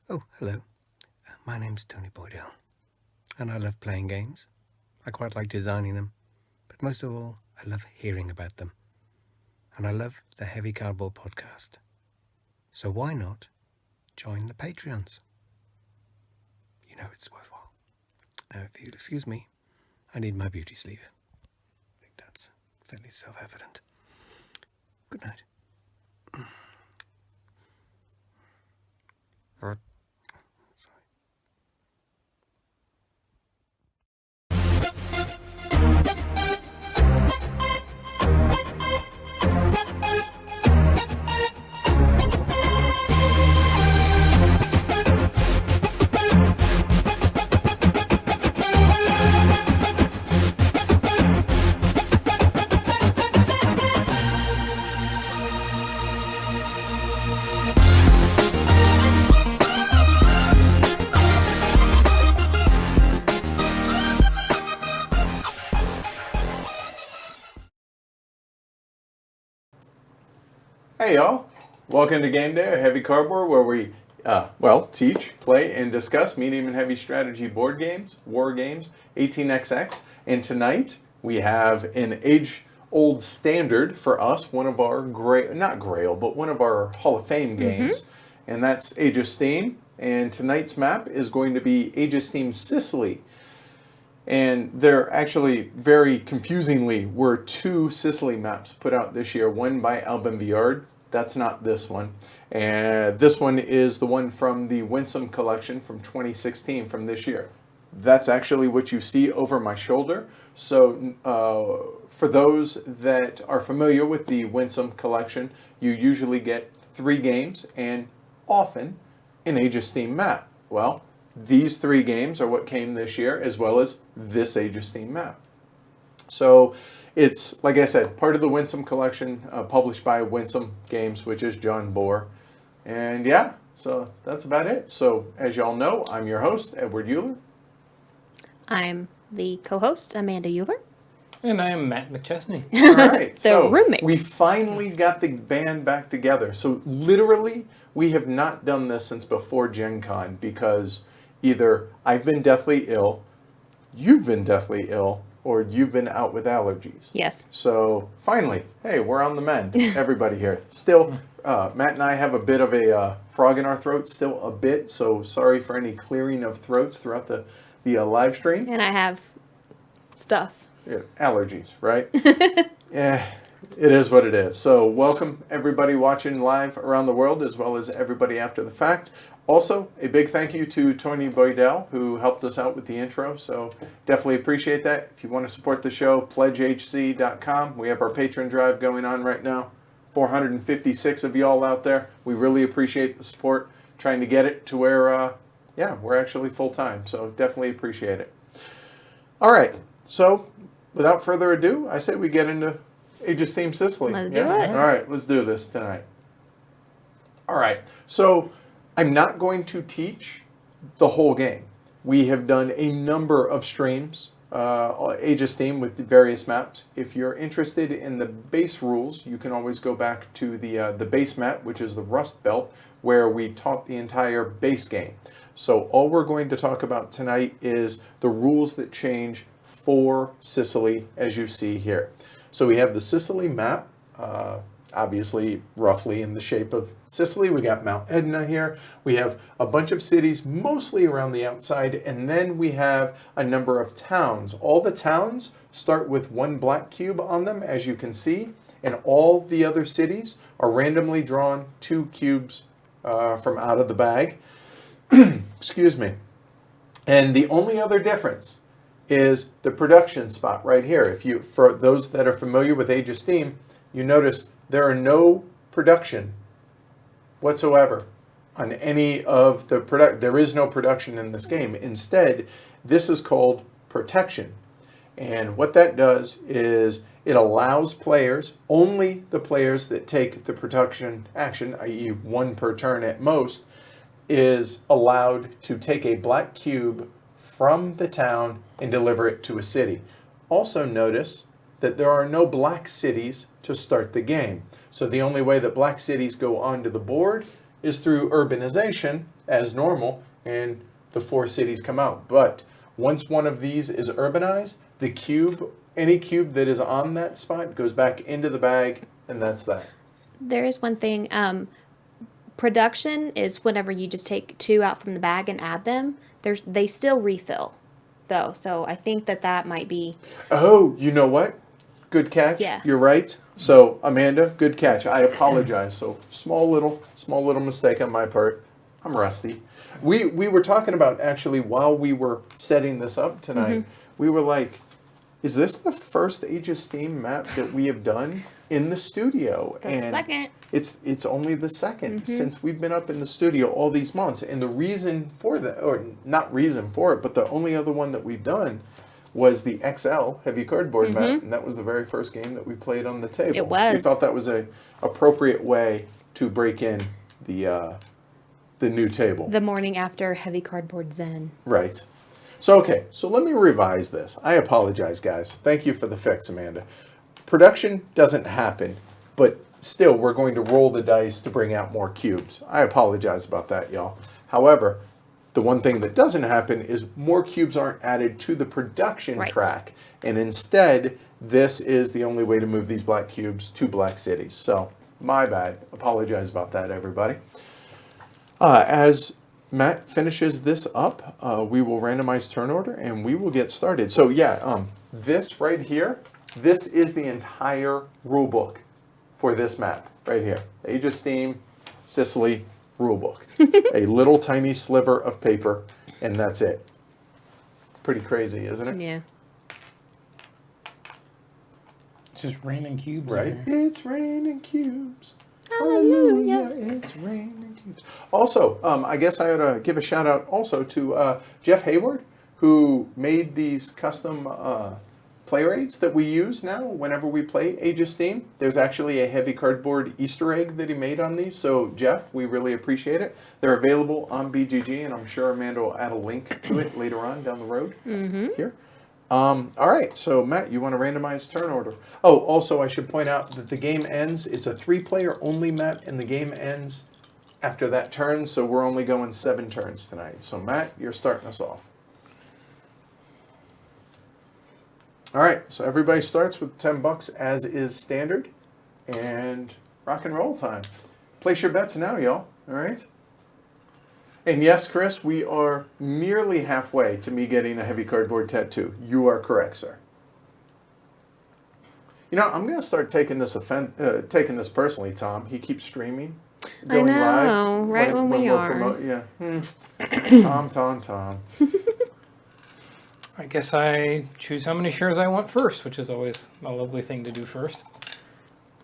Oh, hello. My name's Tony Boydell, and I love playing games. I quite like designing them, but most of all, I love hearing about them. And I love the Heavy Cardboard podcast. So why not join the Patreons? You know it's worthwhile. Now, if you'll excuse me, I need my beauty sleeve. I think that's fairly self-evident. Good night. Hey y'all, welcome to Game Day, a Heavy Cardboard, where we, teach, play, and discuss medium and heavy strategy board games, war games, 18xx, and tonight we have an age-old standard for us, one of our, not Grail, but one of our Hall of Fame games, and that's Age of Steam, and tonight's map is going to be Age of Steam Sicily. And there actually, very confusingly, were two Sicily maps put out this year. One by Alban Viard. That's not this one. And this one is the one from the Winsome collection from 2016 from this year. That's actually what you see over my shoulder. So for those that are familiar with the Winsome collection, you usually get 3 games and often an Age of Steam map. Well, these 3 games are what came this year, as well as this Age of Steam map. So it's, like I said, part of the Winsome collection, published by Winsome Games, which is John Bohr. And yeah, so that's about it. So as y'all know, I'm your host, Edward Euler. I'm the co-host, Amanda Euler. And I am Matt McChesney. All right, so roommate. we finally got the band back together. So literally, we have not done this since before Gen Con because either I've been deathly ill, you've been deathly ill, or you've been out with allergies. Yes. So finally, hey, we're on the mend, everybody here. Still, Matt and I have a bit of a frog in our throat, still a bit, so sorry for any clearing of throats throughout the live stream. And I have stuff. Yeah, allergies, right? Yeah, it is what it is. So welcome everybody watching live around the world, as well as everybody after the fact. Also, a big thank you to Tony Boydell, who helped us out with the intro. So definitely appreciate that. If you want to support the show, pledgehc.com. We have our patron drive going on right now. 456 of y'all out there. We really appreciate the support. Trying to get it to where, we're actually full time. So definitely appreciate it. All right. So without further ado, I say we get into Age of Steam Sicily. Let's do it. All right, let's do this tonight. All right. So I'm not going to teach the whole game. We have done a number of streams, Age of Steam with the various maps. If you're interested in the base rules, you can always go back to the base map, which is the Rust Belt, where we taught the entire base game. So all we're going to talk about tonight is the rules that change for Sicily, as you see here. So we have the Sicily map, obviously roughly in the shape of Sicily. We got Mount Etna here. We have a bunch of cities, mostly around the outside, and then we have a number of towns. All the towns start with 1 black cube on them, as you can see, and all the other cities are randomly drawn 2 cubes from out of the bag. Excuse me. And the only other difference is the production spot right here. For those that are familiar with Age of Steam, you notice there are no production whatsoever on any of the product. There is no production in this game. Instead, this is called protection. And what that does is it allows players, only the players that take the production action, i.e. 1 per turn at most, is allowed to take a black cube from the town and deliver it to a city. Also notice that there are no black cities to start the game. So the only way that black cities go onto the board is through urbanization as normal, and the 4 cities come out. But once one of these is urbanized, the cube, any cube that is on that spot goes back into the bag, and that's that. There is one thing. Production is whenever you just take 2 out from the bag and add them. They still refill, though. So I think that might be. Oh, you know what? Good catch. Yeah. You're right. So Amanda, good catch. I apologize. So small little mistake on my part. I'm rusty. We were talking about, actually, while we were setting this up tonight, we were like, is this the first Age of Steam map that we have done in the studio? The second. It's only the second since we've been up in the studio all these months. And the reason for that, or not reason for it, but the only other one that we've done was the XL heavy cardboard map, and that was the very first game that we played on the table. It was. We thought that was a appropriate way to break in the new table. The morning after heavy cardboard zen. Right. So, okay, so let me revise this. I apologize, guys. Thank you for the fix, Amanda. Production doesn't happen, but still, we're going to roll the dice to bring out more cubes. I apologize about that, y'all. However, the one thing that doesn't happen is more cubes aren't added to the production track, and instead, this is the only way to move these black cubes to black cities. So, my bad. Apologize about that, everybody. As Matt finishes this up, we will randomize turn order and we will get started. So yeah, this right here, this is the entire rule book for this map right here. Age of Steam, Sicily rule book. A little tiny sliver of paper, and that's it. Pretty crazy, isn't it? Yeah. It's just raining cubes. Right? in there. It's raining cubes. Hallelujah. It's raining cubes. Also, I guess I ought to give a shout out also to Jeff Hayward, who made these custom play rates that we use now whenever we play Age of Steam. There's actually a heavy cardboard Easter egg that he made on these. So, Jeff, we really appreciate it. They're available on BGG, and I'm sure Amanda will add a link to it later on down the road here. All right, so Matt, you want to randomize turn order? Oh, also, I should point out that the game ends. It's a 3-player only map, and the game ends after that turn, so we're only going 7 turns tonight. So, Matt, you're starting us off. All right, so everybody starts with $10 as is standard, and rock and roll time. Place your bets now, y'all. All right. And yes, Chris, we are nearly halfway to me getting a heavy cardboard tattoo. You are correct, sir. You know, I'm going to start taking this personally, Tom. He keeps streaming, going live. Right when we we'll are. Yeah. Tom. I guess I choose how many shares I want first, which is always a lovely thing to do first.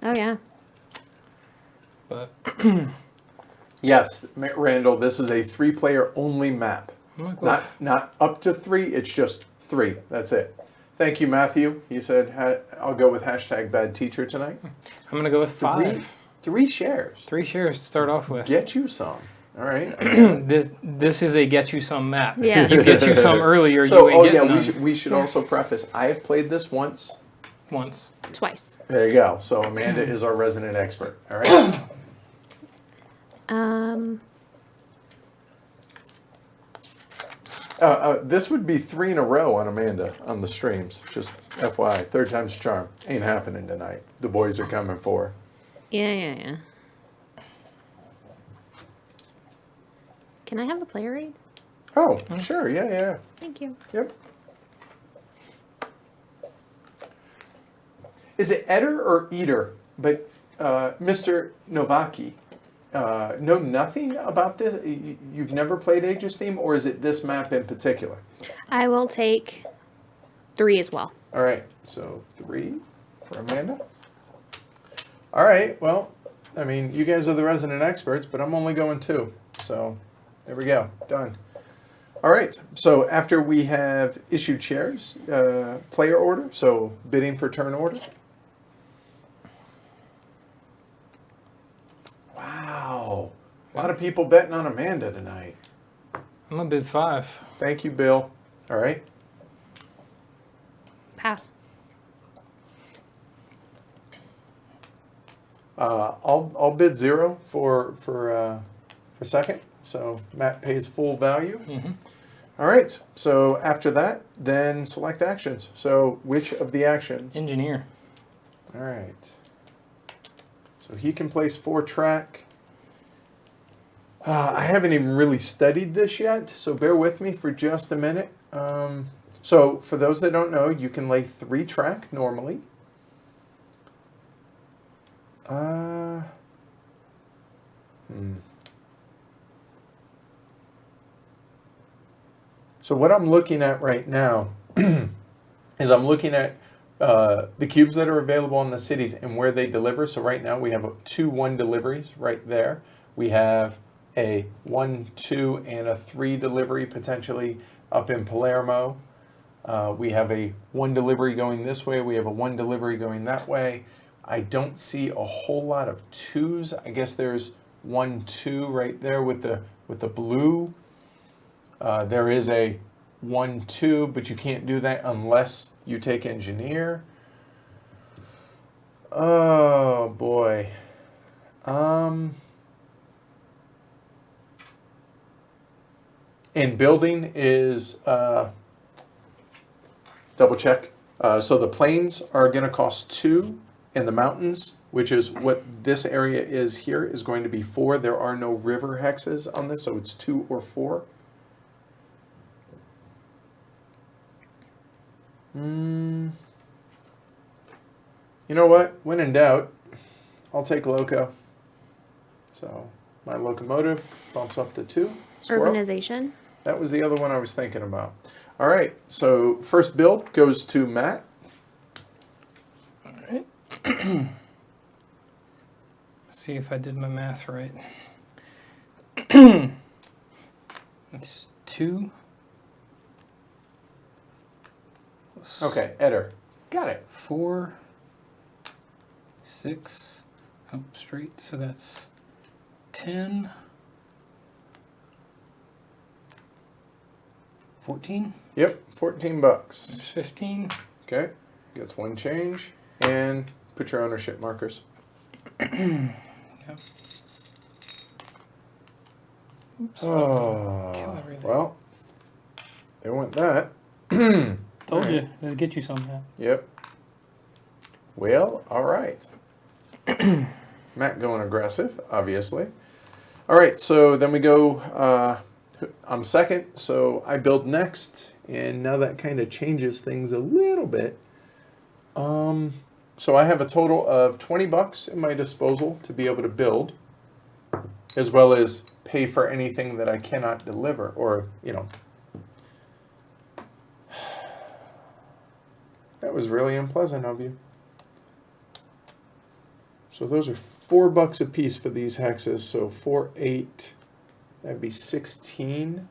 Oh, yeah. But Yes, Randall, this is a 3-player only map. Not up to 3, it's just 3. That's it. Thank you, Matthew. He said, I'll go with #bad teacher tonight. I'm going to go with 5. 3 shares. 3 shares to start off with. Get you some. All right. This is a get you some map. Yeah. You get you some earlier, So, you ain't getting none. we should also preface, I have played this once. Once. Twice. There you go. So Amanda is our resident expert. All right. This would be 3 in a row on Amanda on the streams. Just FYI, 3rd time's a charm. Ain't happening tonight. The boys are coming for her. Yeah. Can I have the player aid? Oh, sure. Yeah. Thank you. Yep. Is it Eder or Eater? But Mr. Novaki, know nothing about this? You've never played Age of Steam, or is it this map in particular? I will take 3 as well. All right, so 3 for Amanda. All right, well, I mean, you guys are the resident experts, but I'm only going 2. So there we go, done. All right, so after we have issued shares, player order, so bidding for turn order. Wow, a lot of people betting on Amanda tonight. I'm going to bid 5. Thank you, Bill. All right. Pass. I'll bid 0 for second. So Matt pays full value. Mm-hmm. All right. So after that, then select actions. So which of the actions? Engineer. All right. So he can place 4-track. I haven't even really studied this yet, so bear with me for just a minute. So for those that don't know, you can lay 3-track normally. So what I'm looking at right now is I'm looking at the cubes that are available in the cities and where they deliver. So right now we have 2 1 deliveries right there. We have a 1, 2, and a 3 delivery potentially up in Palermo. We have a 1 delivery going this way. We have a 1 delivery going that way. I don't see a whole lot of 2s. I guess there's 1, 2 right there with the blue. There is a 1, 2, but you can't do that unless you take engineer. Oh boy. And building is double check. So the plains are going to cost 2, and the mountains, which is what this area is here, is going to be 4. There are no river hexes on this, so it's 2 or 4. You know what? When in doubt, I'll take loco. So my locomotive bumps up to 2. Squirrel. Urbanization. That was the other one I was thinking about. All right, so first build goes to Matt. All right. See if I did my math right. That's 2. Okay, Eder. Got it. 4, 6, up straight, so that's 10, 14, Yep, $14. that's 15. Okay, gets 1 change, and put your ownership markers. Yep. Oops, kill Oh, everything. well, there went that. Told Alright. you, it'll get you somehow. Yep. Well, all right. Matt going aggressive, obviously. All right, so then we go, I'm second, so I build next, and now that kind of changes things a little bit. So I have a total of $20 in my disposal to be able to build, as well as pay for anything that I cannot deliver, or, you know. That was really unpleasant of you. So those are $4 a piece for these hexes. So 4, 8, that'd be 16.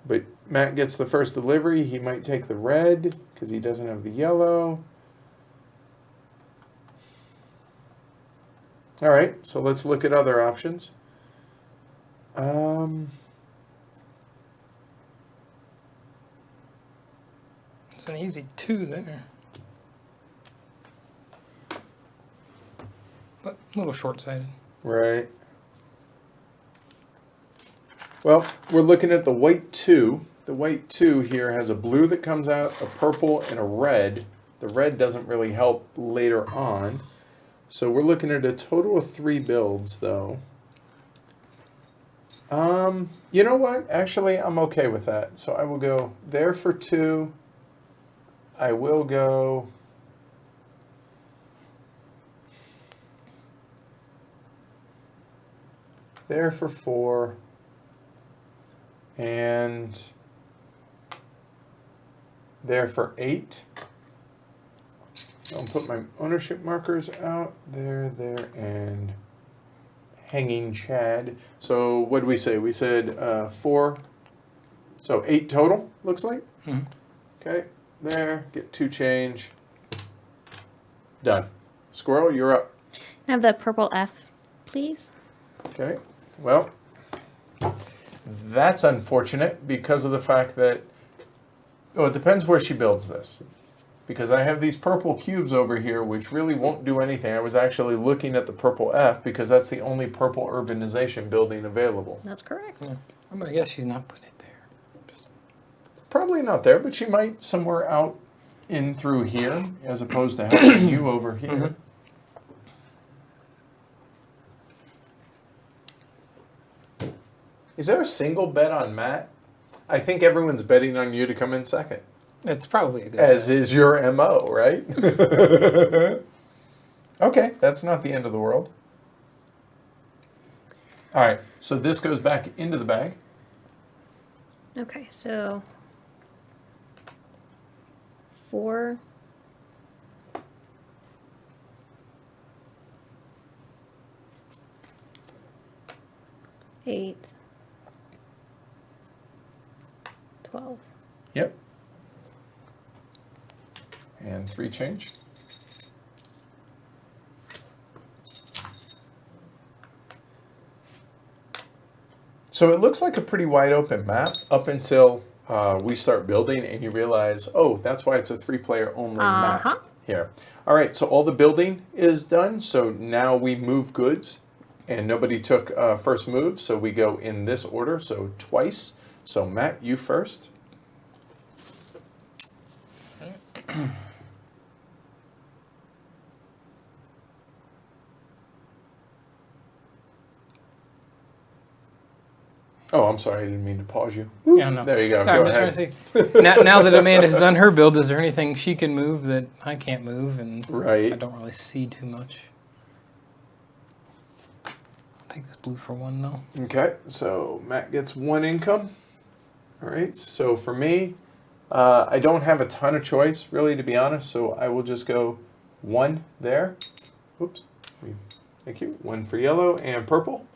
But Matt gets the first delivery. He might take the red because he doesn't have the yellow. All right, so let's look at other options. It's an easy 2 there. But a little short-sighted. Right. Well, we're looking at the white 2. The white 2 here has a blue that comes out, a purple, and a red. The red doesn't really help later on. So we're looking at a total of 3 builds, though. You know what? Actually, I'm okay with that. So I will go there for 2. I will go... there for 4. And there for 8. I'll put my ownership markers out there, and hanging Chad. So what did we say? We said 4. So 8 total, looks like. Mm-hmm. Okay, there, get 2 change. Done. Squirrel, you're up. Can I have the purple F, please? Okay, well, that's unfortunate because of the fact that, well, it depends where she builds this. because I have these purple cubes over here which really won't do anything. I was actually looking at the purple F because that's the only purple urbanization building available. That's correct. Yeah. I'm gonna guess she's not putting it there. Just, Probably not there, but she might somewhere out in through here as opposed to helping you over here. Is there a single bet on Matt? I think everyone's betting on you to come in second. it's probably a good. As is your MO, right? Okay, that's not the end of the world. All right, so this goes back into the bag. Okay, so 4. 8. 12. Yep. And 3 change. So it looks like a pretty wide open map up until we start building and you realize, oh, that's why it's a 3-player only map here. All right, so all the building is done. So now we move goods and nobody took first move. So we go in this order, so twice. So Matt, you first. Oh, I'm sorry, I didn't mean to pause you. Yeah, no. There you go. Sorry, Go I'm just ahead. trying to see. Now that Amanda's done her build, is there anything she can move that I can't move? And Right. I don't really see too much. I'll take this blue for 1 though. Okay, so Matt gets 1 income. All right, so for me, I don't have a ton of choice, really, to be honest, so I will just go 1 there. Oops. Thank you. 1 for yellow and purple.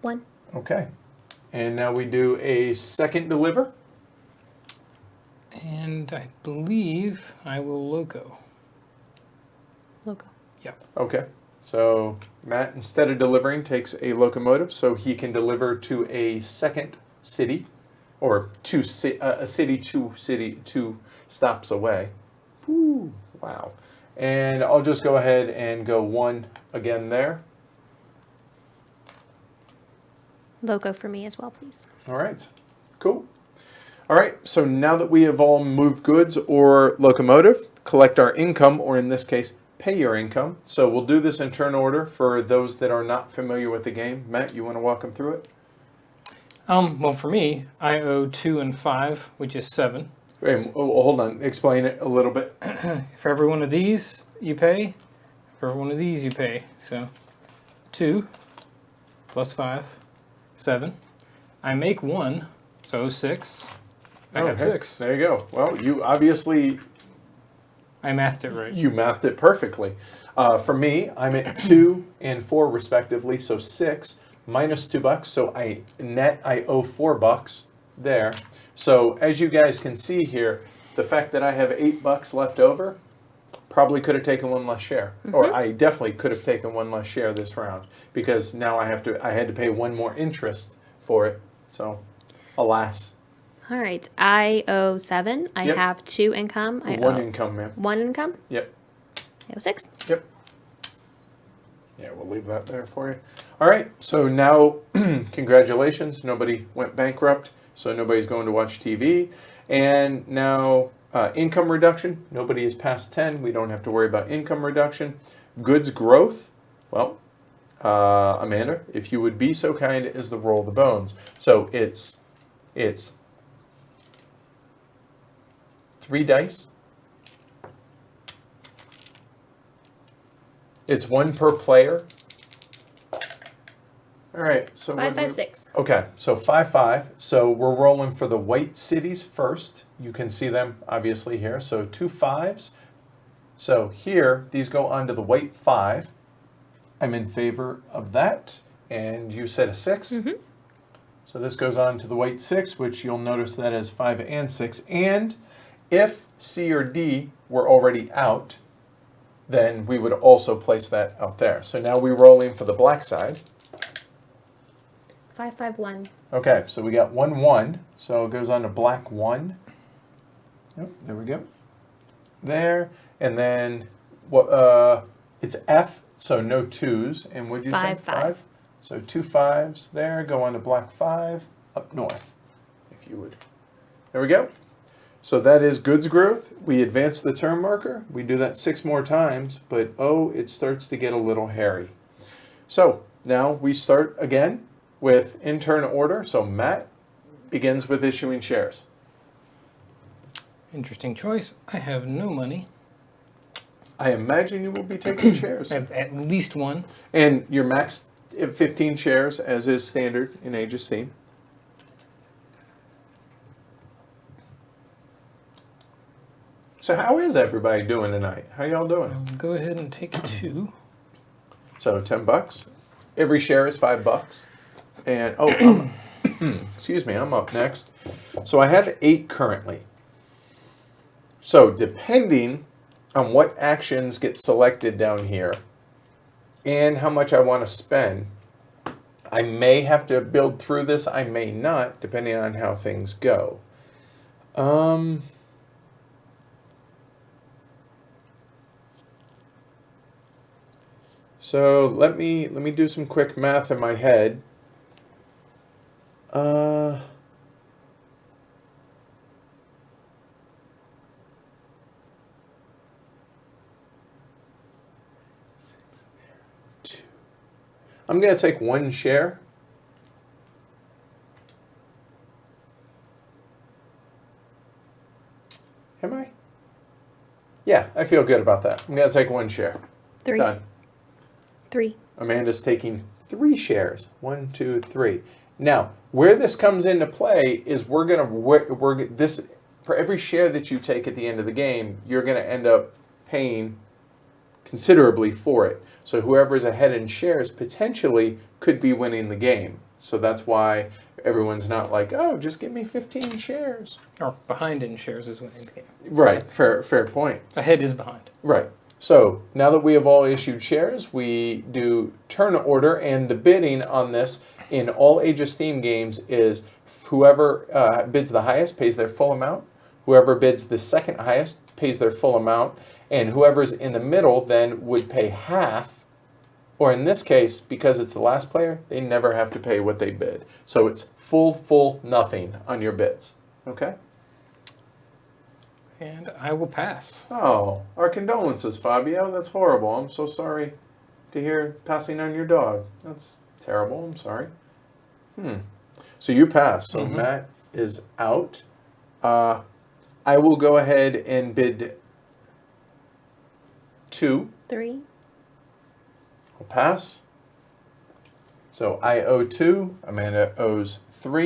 1. Okay. And now we do a second deliver. And I believe I will loco. Loco. Yep. Okay. So Matt, instead of delivering, takes a locomotive, so he can deliver to a second city, or a city 2 stops away. Ooh, wow. And I'll just go ahead and go 1 again there. Loco for me as well, please. All right, cool. All right, so now that we have all moved goods or locomotive, collect our income, or in this case, pay your income. So we'll do this in turn order for those that are not familiar with the game. Matt, you want to walk them through it? Well, for me, I owe 2 and 5, which is 7. Wait, hold on, explain it a little bit. For every one of these, you pay. For every one of these, you pay. So 2 plus 5, 7. I make 1, so 6. I have Okay, 6. There you go. Well, you obviously, I mathed it right. you mathed it perfectly. For me, I'm at 2 and 4 respectively, so 6 minus $2. So I owe $4 there. So as you guys can see here, the fact that I have $8 left over, probably could have taken 1 less share, or I definitely could have taken 1 less share this round because now I had to pay 1 more interest for it. So, alas. All right. I owe 7. I Yep. have 2 income. I 1 owe income, ma'am. 1 income. Yep. I owe 6. Yep. Yeah, we'll leave that there for you. All right, so now, congratulations. Nobody went bankrupt, so nobody's going to watch TV. And now, income reduction. Nobody is past 10. We don't have to worry about income reduction. Goods growth. Well, Amanda, if you would be so kind as to roll the bones. So it's 3 dice. It's 1 per player. All right, so 5, 5, 6. Okay, so 5, 5. So we're rolling for the white cities first. You can see them obviously here. So 2 5s. So here, these go onto the white 5. I'm in favor of that. And you said a 6. So this goes on to the white 6, which you'll notice that as 5 and 6. And if C or D were already out, then we would also place that out there. So now we're rolling for the black side. 5, 5, 1. Okay, so we got 1, 1. So it goes on to black 1. Yep, there we go. There, and then what? It's F, so no 2s. And what'd you say? 5. So 2 5s there. Go on to black 5 up north, if you would. There we go. So that is goods growth. We advance the turn marker. We do that 6 more times, but oh, it starts to get a little hairy. So now we start again with in turn order. So Matt begins with issuing shares. Interesting choice. I have no money. I imagine you will be taking shares. At least one. And your max 15 shares, as is standard in Aegis theme. So how is everybody doing tonight? How y'all doing? Go ahead and take 2. So $10. Every share is $5. And oh, excuse me, I'm up next. So I have 8 currently. So depending on what actions get selected down here and how much I want to spend, I may have to build through this. I may not, depending on how things go. So let me do some quick math in my head. I'm going to take 1 share. Am I? Yeah, I feel good about that. I'm going to take 1 share. 3. Done. 3. Amanda's taking 3 shares. 1, 2, 3. Now, where this comes into play is we're this for every share that you take at the end of the game, you're going to end up paying considerably for it. So whoever's ahead in shares potentially could be winning the game. So that's why everyone's not like, oh, just give me 15 shares. Or behind in shares is winning the game. Right. Fair point. Ahead is behind. Right. So now that we have all issued shares, we do turn order, and the bidding on this in all Aegis theme games is whoever bids the highest pays their full amount, whoever bids the second highest pays their full amount, and whoever's in the middle then would pay half, or in this case, because it's the last player, they never have to pay what they bid. So it's full, nothing on your bids. Okay? And I will pass. Oh, our condolences, Fabio. That's horrible. I'm so sorry to hear passing on your dog. That's terrible. I'm sorry. So you pass. So Matt is out. I will go ahead and bid 2. 3. I'll pass. So I owe 2. Amanda owes 3.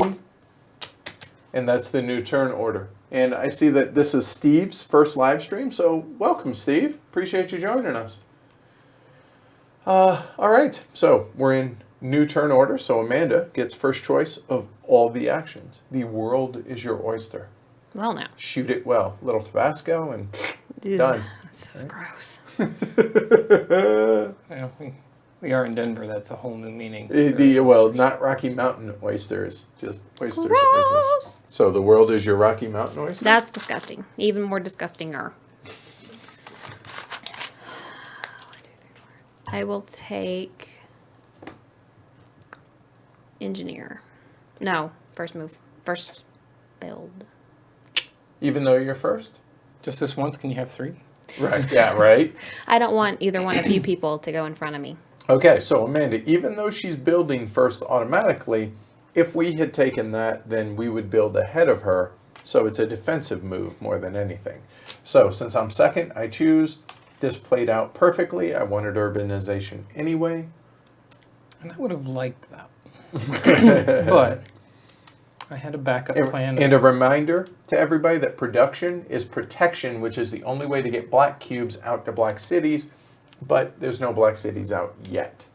And that's the new turn order. And I see that this is Steve's first live stream, so welcome, Steve. Appreciate you joining us. All right, so we're in new turn order, so Amanda gets first choice of all the actions. The world is your oyster. Well, now. Shoot it well. Little Tabasco and done. That's so gross. Well, we are in Denver. That's a whole new meaning. Well, not Rocky Mountain oysters, just oysters. Gross. So the world is your Rocky Mountain oyster? That's disgusting. Even more disgusting-er. I will take engineer. No, first move. First build. Even though you're first? Just this once, can you have 3? Right, yeah, right. I don't want either one of you people to go in front of me. Okay, so Amanda, even though she's building first automatically, if we had taken that, then we would build ahead of her. So it's a defensive move more than anything. So since I'm second, I choose. This played out perfectly. I wanted urbanization anyway. And I would have liked that. But I had a backup plan. And a reminder to everybody that production is protection, which is the only way to get black cubes out to black cities. But there's no black cities out yet.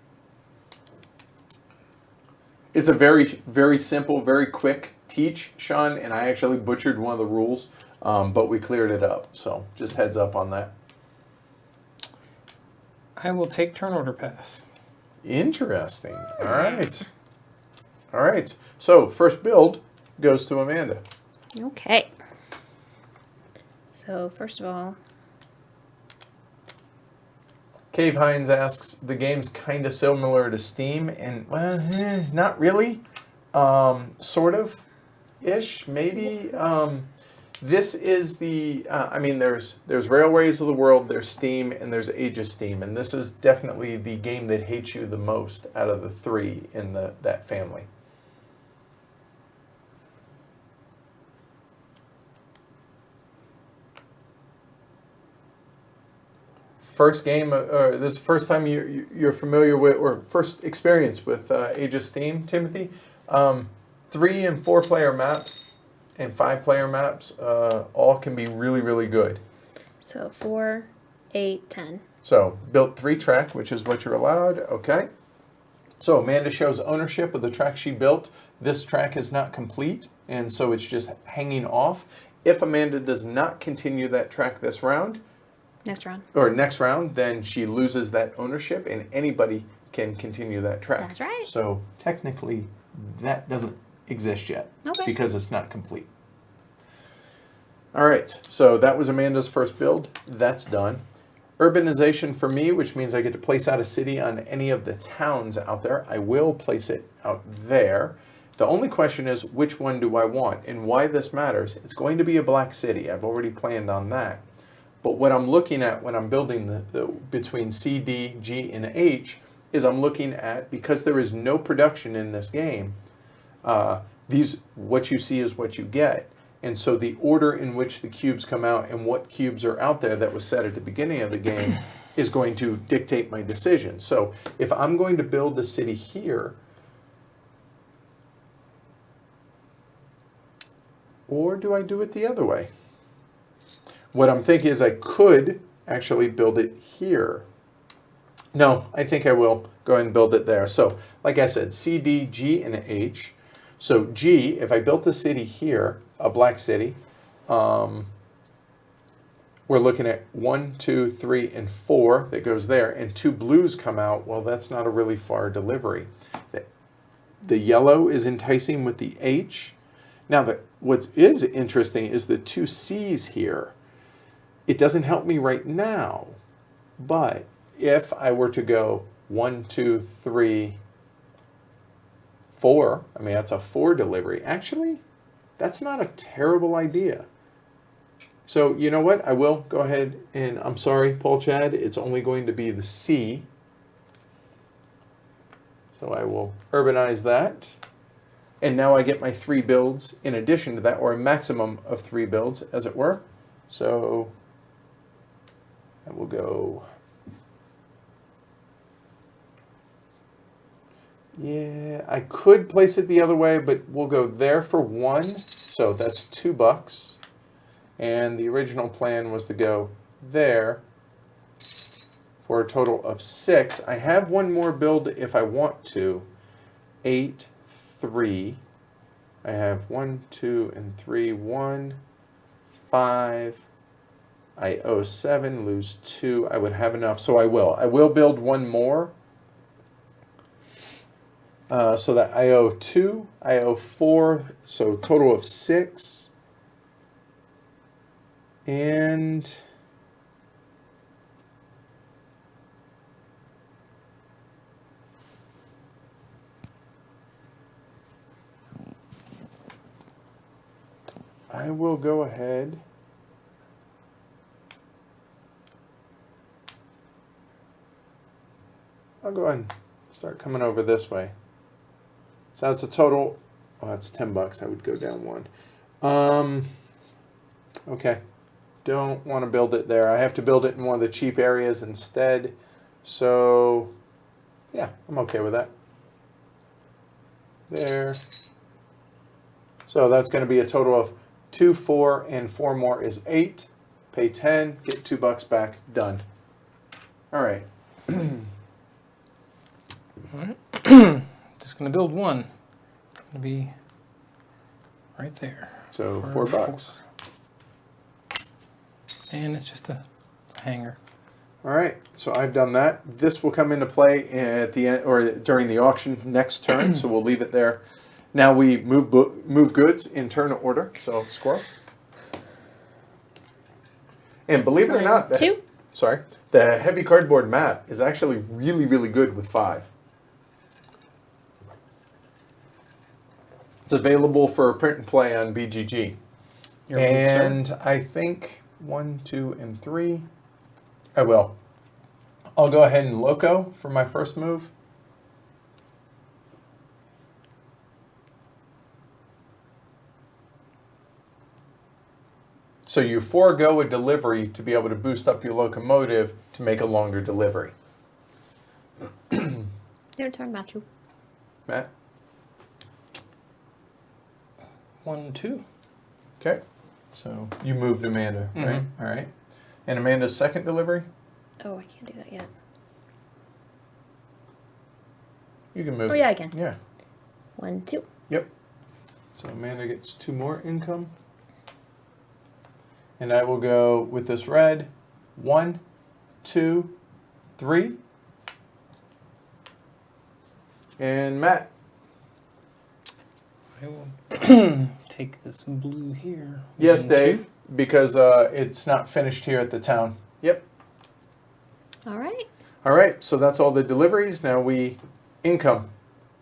It's a very, very simple, very quick teach, Sean, and I actually butchered one of the rules, but we cleared it up. So just heads up on that. I will take turn order pass. Interesting. All right. All right. So first build goes to Amanda. Okay. So first of all, Cave Hines asks, the game's kind of similar to Steam, and well, not really. Sort of, ish, maybe. This is the. I mean, there's Railways of the World, there's Steam, and there's Age of Steam, and this is definitely the game that hates you the most out of the three in that family. First game, or this is the first time you're familiar with, or first experience with Age of Steam, Timothy. 3 and 4 player maps and 5 player maps all can be really, really good. so 4, 8, 10. So built 3 track, which is what you're allowed. Okay. So Amanda shows ownership of the track she built. This track is not complete, and so it's just hanging off. If Amanda does not continue that track this round, next round, then she loses that ownership, and anybody can continue that track. That's right. So technically, that doesn't exist yet because it's not complete. All right, so that was Amanda's first build. That's done. Urbanization for me, which means I get to place out a city on any of the towns out there. I will place it out there. The only question is, which one do I want? And why this matters, it's going to be a black city. I've already planned on that. But what I'm looking at when I'm building the between C, D, G, and H is I'm looking at, because there is no production in this game, what you see is what you get. And so the order in which the cubes come out and what cubes are out there that was set at the beginning of the game is going to dictate my decision. So if I'm going to build the city here, or do I do it the other way? What I'm thinking is I could actually build it here. No, I think I will go ahead and build it there. So like I said, C, D, G, and H. So G, if I built the city here, a black city, we're looking at 1, 2, 3, and 4 that goes there, and 2 blues come out. Well, that's not a really far delivery. The yellow is enticing with the H. Now, what is interesting is the 2 C's here. It doesn't help me right now, but if I were to go 1, 2, 3, 4, I mean, that's a 4 delivery. Actually, that's not a terrible idea. So you know what? I will go ahead and, I'm sorry, Paul Chad, it's only going to be the C. So I will urbanize that. And now I get my 3 builds in addition to that, or a maximum of 3 builds, as it were. So I will go, yeah, I could place it the other way, but we'll go there for 1. So that's $2. And the original plan was to go there for a total of 6. I have one more build if I want to. 8, 3. I have 1, 2, and 3. 1, 5. I owe 7, lose 2. I would have enough, so I will. I will build one more. So that I owe 2, I owe 4, so total of 6. And I will go ahead. I'll go ahead and start coming over this way. So that's a total, well, that's $10. I would go down 1. Okay. Don't want to build it there. I have to build it in one of the cheap areas instead. So, yeah, I'm okay with that. There. So that's going to be a total of 2, 4, and 4 more is 8. Pay 10, get $2 back, done. All right. Just going to build one. It's going to be right there. So $4. And it's just a hanger. All right, so I've done that. This will come into play at the end or during the auction next turn, so we'll leave it there. Now we move goods in turn order. So squirrel. And believe it or not, Two. the heavy cardboard map is actually really, really good with 5. It's available for print and play on BGG. Your move, sir. And I think 1, 2, and 3. I will. I'll go ahead and loco for my first move. So you forego a delivery to be able to boost up your locomotive to make a longer delivery. Your turn, Matthew. Matt? 1, 2. Okay. So you moved Amanda, right? Mhm. All right. And Amanda's second delivery? Oh, I can't do that yet. You can move. Oh, yeah, I can. Yeah. 1, 2. Yep. So Amanda gets 2 more income. And I will go with this red. 1, 2, 3. And Matt. I will take this blue here. Yes, 1, Dave. 2. Because it's not finished here at the town. Yep. All right. All right. So that's all the deliveries. Now we income.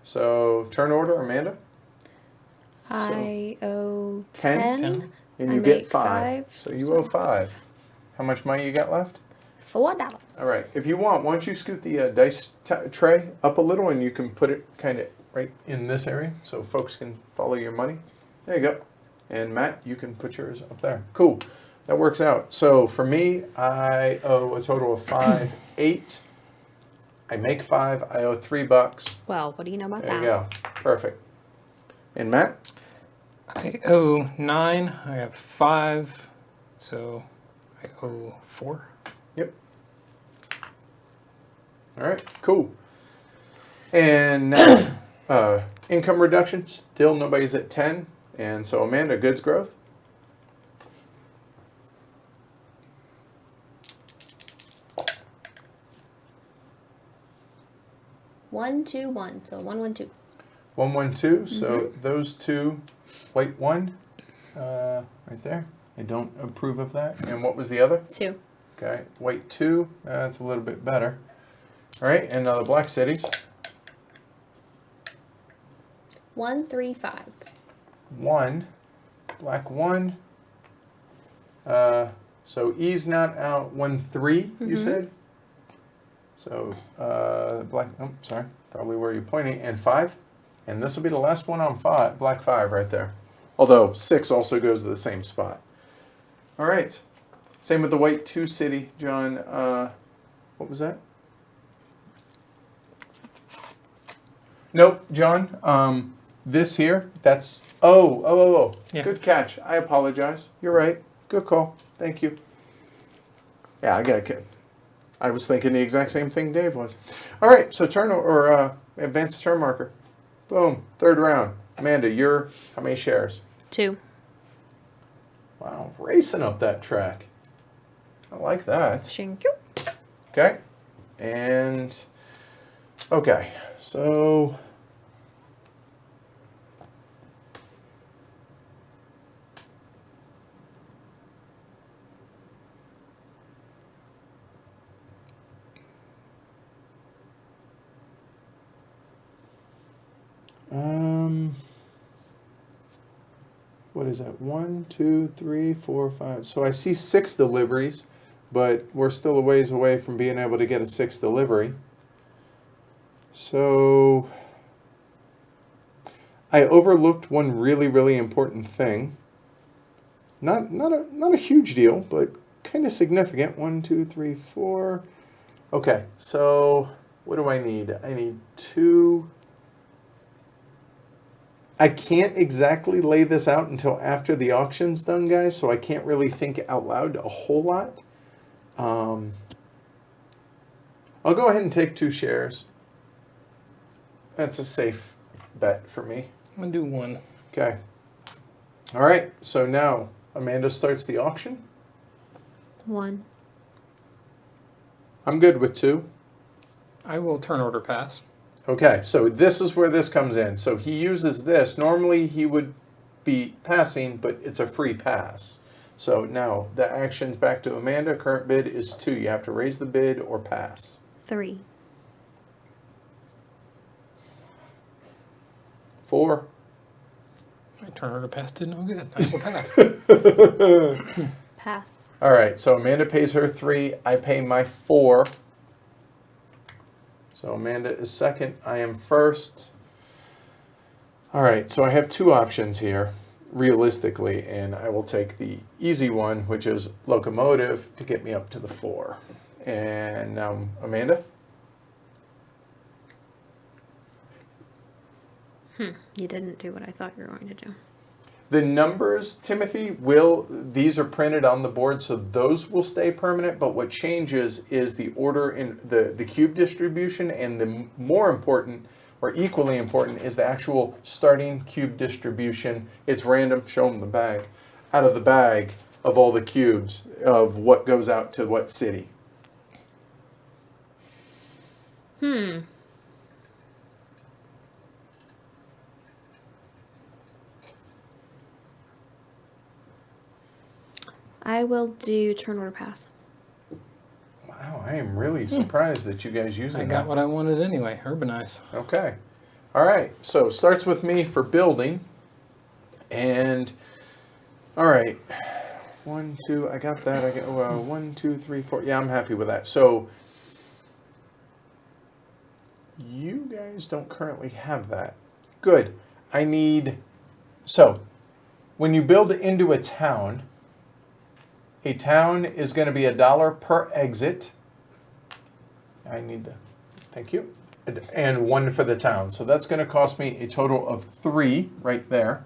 So turn order, Amanda. I owe 10? 10. And I you get make 5. 5, So you so- owe 5. How much money you got left? $4. All right. If you want, why don't you scoot the dice tray up a little and you can put it kind of right in this area so folks can follow your money. There you go. And Matt, you can put yours up there. Cool. That works out. So for me, I owe a total of 5, 8. I make 5. I owe $3. Well, what do you know about There that? you go. Perfect. And Matt? I owe 9. I have 5. So I owe 4. Yep. All right, cool. And now, income reduction, still nobody's at 10. And so Amanda, goods growth. One, 2, 1. So 1, 1, 2. 1, 1, 2. So those two, white 1, right there. I don't approve of that. And what was the other? 2. Okay, white 2. That's a little bit better. All right, and now the black cities. 1, 3, 5. 1, black 1. So E's not out. 1, 3. You said. So black. Oh, sorry. Probably where you're pointing. And 5. And this will be the last one on 5. Black 5 right there. Although 6 also goes to the same spot. All right. Same with the white 2 city, John. What was that? Nope, John. This here, that's... Oh. Yeah. Good catch. I apologize. You're right. Good call. Thank you. Yeah, I got a kid. I was thinking the exact same thing Dave was. All right, so turn or advanced turn marker. Boom. 3rd round. Amanda, you're how many shares? 2. Wow, racing up that track. I like that. Thank you. Okay. And okay, so what is that? 1, 2, 3, 4, 5. So I see 6 deliveries, but we're still a ways away from being able to get a 6th delivery. So I overlooked one really, really important thing. Not a huge deal, but kind of significant. 1, 2, 3, 4. Okay, so what do I need? I need 2. I can't exactly lay this out until after the auction's done, guys, so I can't really think out loud a whole lot. I'll go ahead and take 2 shares. That's a safe bet for me. I'm going to do 1. Okay. All right, so now Amanda starts the auction. 1. I'm good with 2. I will turn order pass. Okay, so this is where this comes in. So he uses this. Normally he would be passing, but it's a free pass. So now the action's back to Amanda. Current bid is 2. You have to raise the bid or pass. 3. 4. My turn order pass did no good. I will pass. Pass. All right, so Amanda pays her 3. I pay my 4. So Amanda is second. I am first. All right, so I have 2 options here, realistically, and I will take the easy one, which is locomotive, to get me up to the 4. And now, Amanda? You didn't do what I thought you were going to do. The numbers, Timothy, these are printed on the board, so those will stay permanent, but what changes is the order in the cube distribution, and the more important, or equally important, is the actual starting cube distribution. It's random, show them the bag, out of the bag of all the cubes of what goes out to what city. I will do turn order pass. Wow, I am really surprised that you guys using I that. got what I wanted anyway. Urbanize. Okay. All right. So starts with me for building. And all right. 1, 2, I got that. I got 1, 2, 3, 4. Yeah, I'm happy with that. So you guys don't currently have that. Good. So when you build into a town is going to be $1 per exit. Thank you. And 1 for the town. So that's going to cost me a total of 3 right there.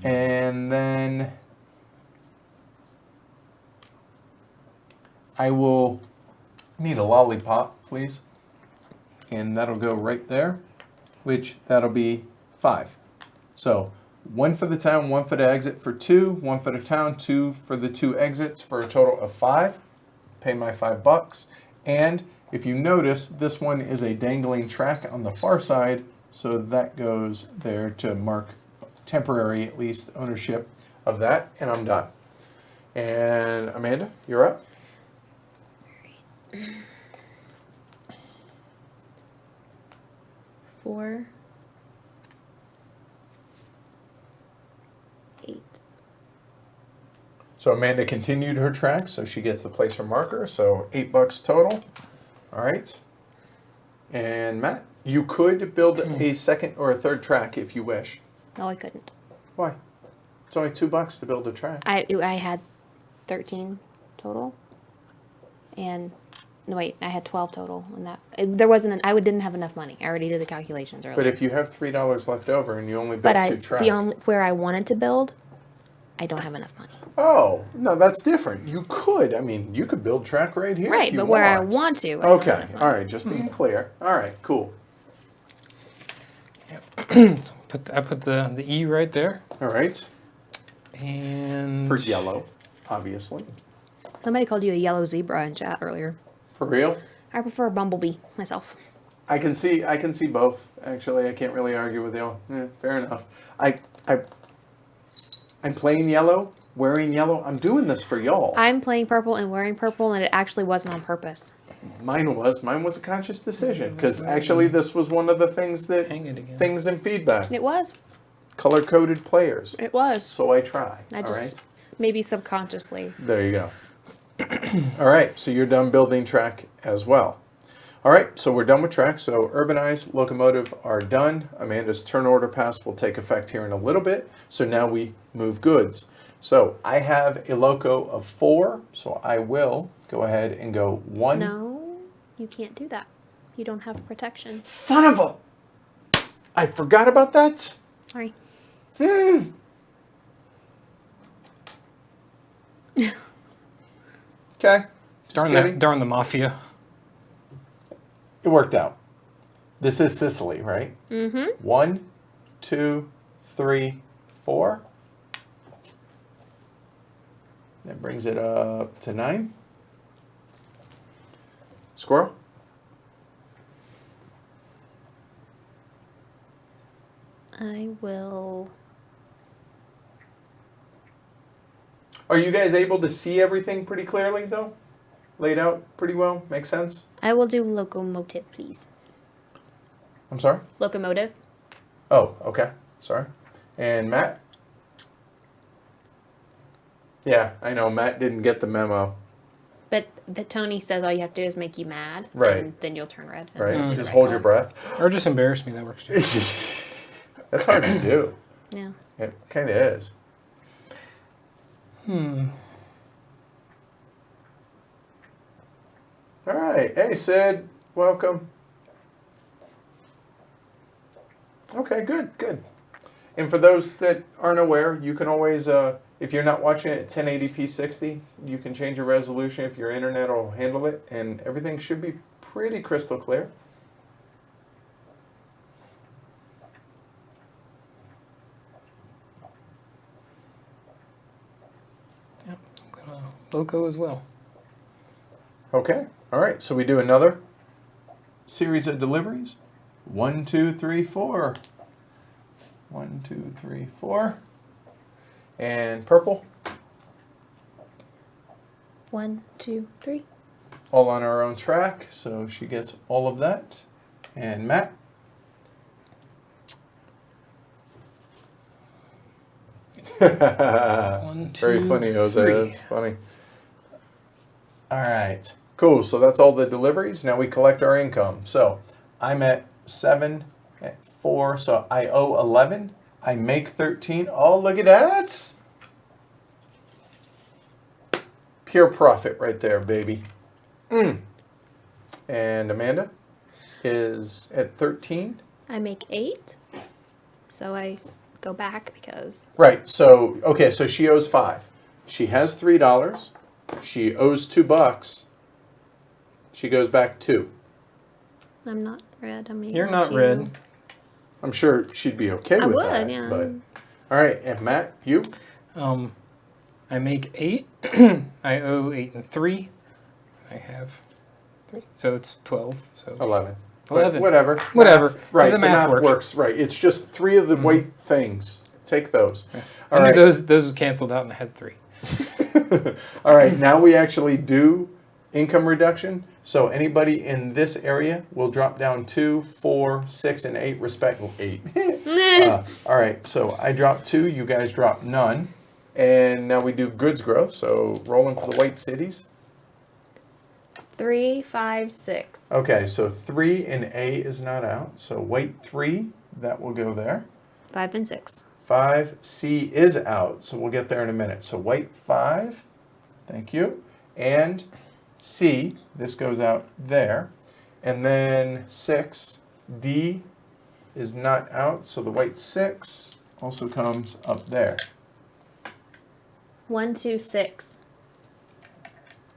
And then I will need a lollipop, please. And that'll go right there, which that'll be 5. So 1 for the town, 1 for the exit for 2, 1 for the town, 2 for the 2 exits for a total of 5. Pay my $5. And if you notice, this one is a dangling track on the far side, so that goes there to mark temporary, at least, ownership of that, and I'm done. And Amanda, you're up. Four. 8. So Amanda continued her track, so she gets the placer marker, so $8 total. All right. And Matt, you could build a second or a third track if you wish. No, I couldn't. Why? It's only $2 to build a track. I had 13 total. And no, wait, I had 12 total on that. There wasn't I didn't have enough money. I already did the calculations earlier. But if you have $3 left over and you only built 2 tracks. Where I wanted to build, I don't have enough money. Oh, no, that's different. You could. I mean, you could build track right here. Right, if you but where I want. want to. I don't Okay. have enough All money. right. Just being clear. All right. Cool. I put the E right there. All right. And For yellow, obviously. Somebody called you a yellow zebra in chat earlier. For real. I prefer a bumblebee myself. I can see both. Actually, I can't really argue with you. Yeah, fair enough. I'm playing yellow, wearing yellow. I'm doing this for y'all. I'm playing purple and wearing purple, and it actually wasn't on purpose. Mine was a conscious decision because actually this was one of the things that Hang it again. things in feedback. It was. Color coded players. It was. So I try. I all just right. maybe subconsciously. There you go. All right, so you're done building track as well. All right, so we're done with track. So urbanize, locomotive are done. Amanda's turn order pass will take effect here in a little bit. So now we move goods. So I have a loco of 4, so I will go ahead and go 1. No, you can't do that. You don't have protection. Son of a... I forgot about that. Sorry. Okay. Just kidding. Darn the mafia. It worked out. This is Sicily, right? Mm-hmm. 1, 2, 3, 4. That brings it up to 9. Squirrel? I will Are you guys able to see everything pretty clearly, though? Laid out pretty well? Makes sense? I will do locomotive, please. I'm sorry? Locomotive. Oh, okay. Sorry. And Matt? Yeah, I know. Matt didn't get the memo. But the Tony says all you have to do is make you mad. Right. And then you'll turn red. and Right? then Just red hold your color. breath. Or just embarrass me. That works too. That's hard to do. Yeah. It kind of is. All right. Hey, Sid. Welcome. Okay, good, good. And for those that aren't aware, you can always, if you're not watching it at 1080p 60, you can change your resolution if your internet will handle it, and everything should be pretty crystal clear. Yep. I'm gonna loco as well. Okay. All right. So we do another series of deliveries. 1, 2, 3, 4. 1, 2, 3, 4. And purple. 1, 2, 3. All on our own track. So she gets all of that. And Matt. One, Very two, funny, Jose. three. That's funny. All right. Cool. So that's all the deliveries. Now we collect our income. So I'm at 7, at 4. So I owe 11. I make 13. Oh, look at that. Pure profit right there, baby. And Amanda is at 13. I make 8. So I go back because Right. So, okay. So she owes 5. She has $3. She owes $2. She goes back 2. I'm not red. I'm You're able not to- red. I'm sure she'd be okay I with would, that. yeah. But all right, and Matt, you? I make 8. I owe 8 and 3. I have 3. So it's 12. So 11. But 11. whatever. Whatever. Math, right. The math works. Right. It's just 3 of the white things. Take those. I All knew right. those canceled out and I had 3. All right. Now we actually do income reduction. So anybody in this area will drop down 2, 4, 6, and 8 respectively. 8. All right. So I drop 2. You guys drop none. And now we do goods growth. So rolling for the white cities. 3, 5, 6. Okay, so 3 and A is not out. So white 3, that will go there. 5 and 6. 5, C is out. So we'll get there in a minute. So white 5, thank you. And C, this goes out there. And then 6, D is not out. So the white 6 also comes up there. 1, 2, 6.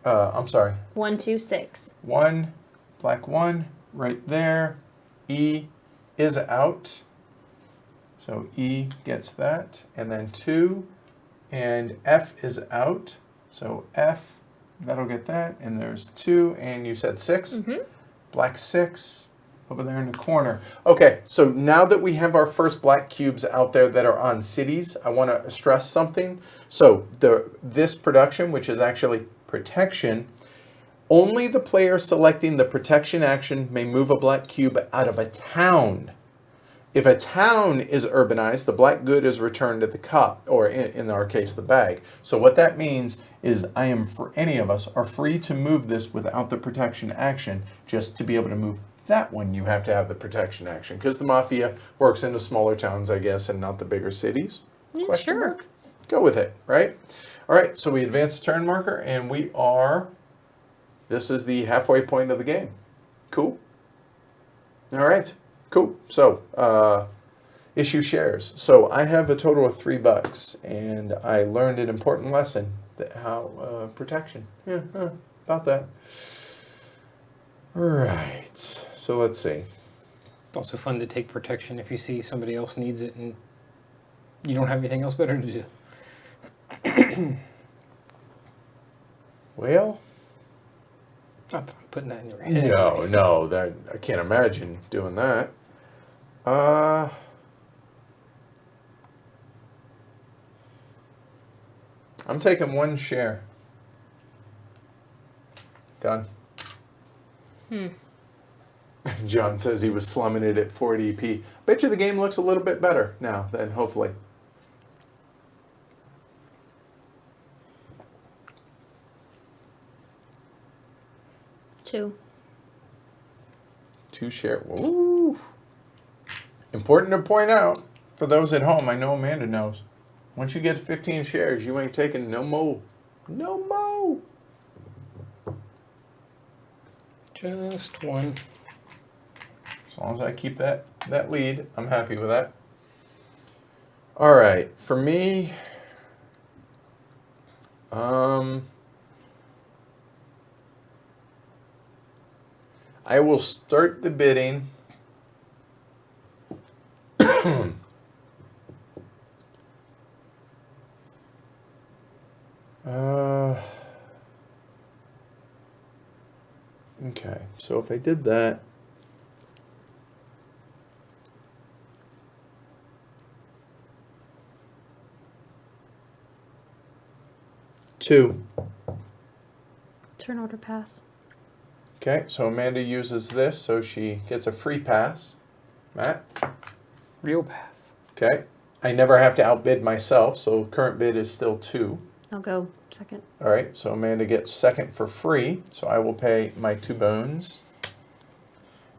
I'm sorry. 1, 2, 6. 1, black 1, right there. E is out. So E gets that. And then 2, and F is out. So F, that'll get that. And there's 2, and you said 6. Black 6 over there in the corner. Okay, so now that we have our first black cubes out there that are on cities, I want to stress something. So this production, which is actually protection, only the player selecting the protection action may move a black cube out of a town. If a town is urbanized, the black good is returned to the cup, or in our case, the bag. So what that means is any of us are free to move this without the protection action. Just to be able to move that one, you have to have the protection action, because the mafia works in the smaller towns, I guess, and not the bigger cities. Question sure. mark? Go with it, right? All right, so we advance the turn marker, and this is the halfway point of the game. Cool? All right, cool. So, issue shares. So I have a total of $3, and I learned an important lesson, protection. Yeah, about that. Right, so let's see. It's also fun to take protection if you see somebody else needs it and you don't have anything else better to do. Well, Not that I'm putting that in your head. no, that I can't imagine doing that. I'm taking 1 share. Done. John says he was slumming it at 40p. Bet you the game looks a little bit better now, then, hopefully. Two. 2 share. Woo! Important to point out, for those at home, I know Amanda knows. Once you get 15 shares, you ain't taking no mo. No mo! Just 1. As long as I keep that lead, I'm happy with that. All right, for me, I will start the bidding. Okay, so if I did that, two. Turn order pass. Okay, so Amanda uses this, so she gets a free pass. Matt? Real pass. Okay. I never have to outbid myself, so current bid is still 2. I'll go second. All right, so Amanda gets second for free, so I will pay my 2 bones.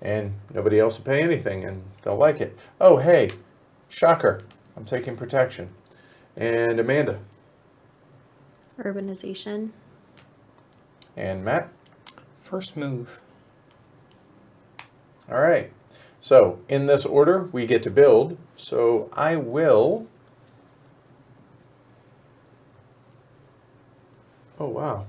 And nobody else will pay anything, and they'll like it. Oh, hey, shocker. I'm taking protection. And Amanda. Urbanization. And Matt. First move. All right. So in this order, we get to build. So I will. Oh, wow.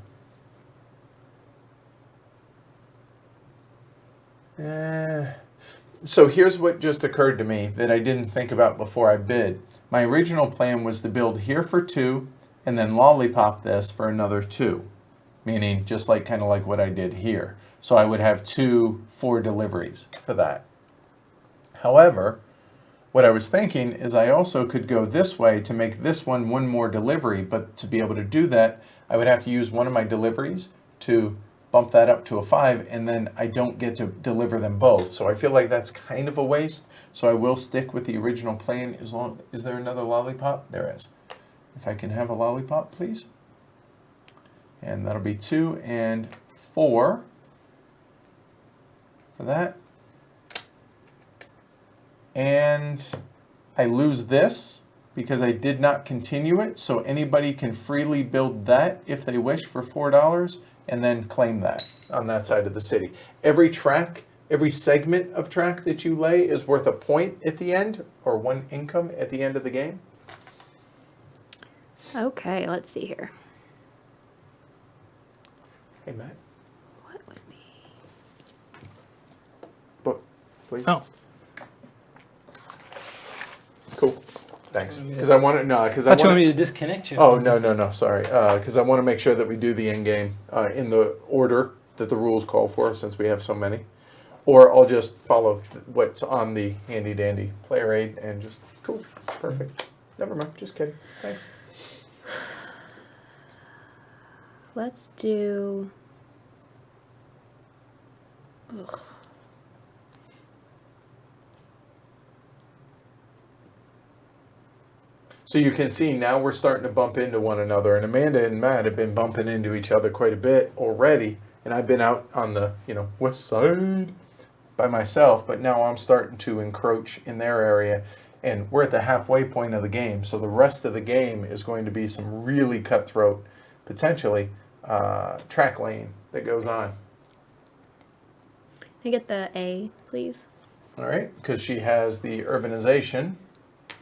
So here's what just occurred to me that I didn't think about before I bid. My original plan was to build here for 2 and then lollipop this for another 2. Meaning just like kind of like what I did here. So I would have 2 4 deliveries for that. However, what I was thinking is I also could go this way to make this one more delivery, but to be able to do that, I would have to use one of my deliveries to bump that up to a 5, and then I don't get to deliver them both. So I feel like that's kind of a waste. So I will stick with the original plan as long. Is there another lollipop? There is. If I can have a lollipop, please. And that'll be 2 and 4 for that. And I lose this because I did not continue it. So anybody can freely build that if they wish for $4 and then claim that on that side of the city. Every track, every segment of track that you lay is worth a point at the end or 1 income at the end of the game. Okay, let's see here. Hey, Matt. What would be? Book, please. Oh. Cool. Thanks. Because I want to, no, because I I thought you want wanted me to disconnect you. Oh, no, sorry. Because I want to make sure that we do the end game in the order that the rules call for, since we have so many. Or I'll just follow what's on the handy dandy player aid and just, cool, perfect. Never mind, just kidding. Thanks. Let's do. Ugh. So you can see now we're starting to bump into one another, and Amanda and Matt have been bumping into each other quite a bit already, and I've been out on the west side by myself, but now I'm starting to encroach in their area, and we're at the halfway point of the game, so the rest of the game is going to be some really cutthroat, potentially, track lane that goes on. Can I get the A, please? All right, because she has the urbanization.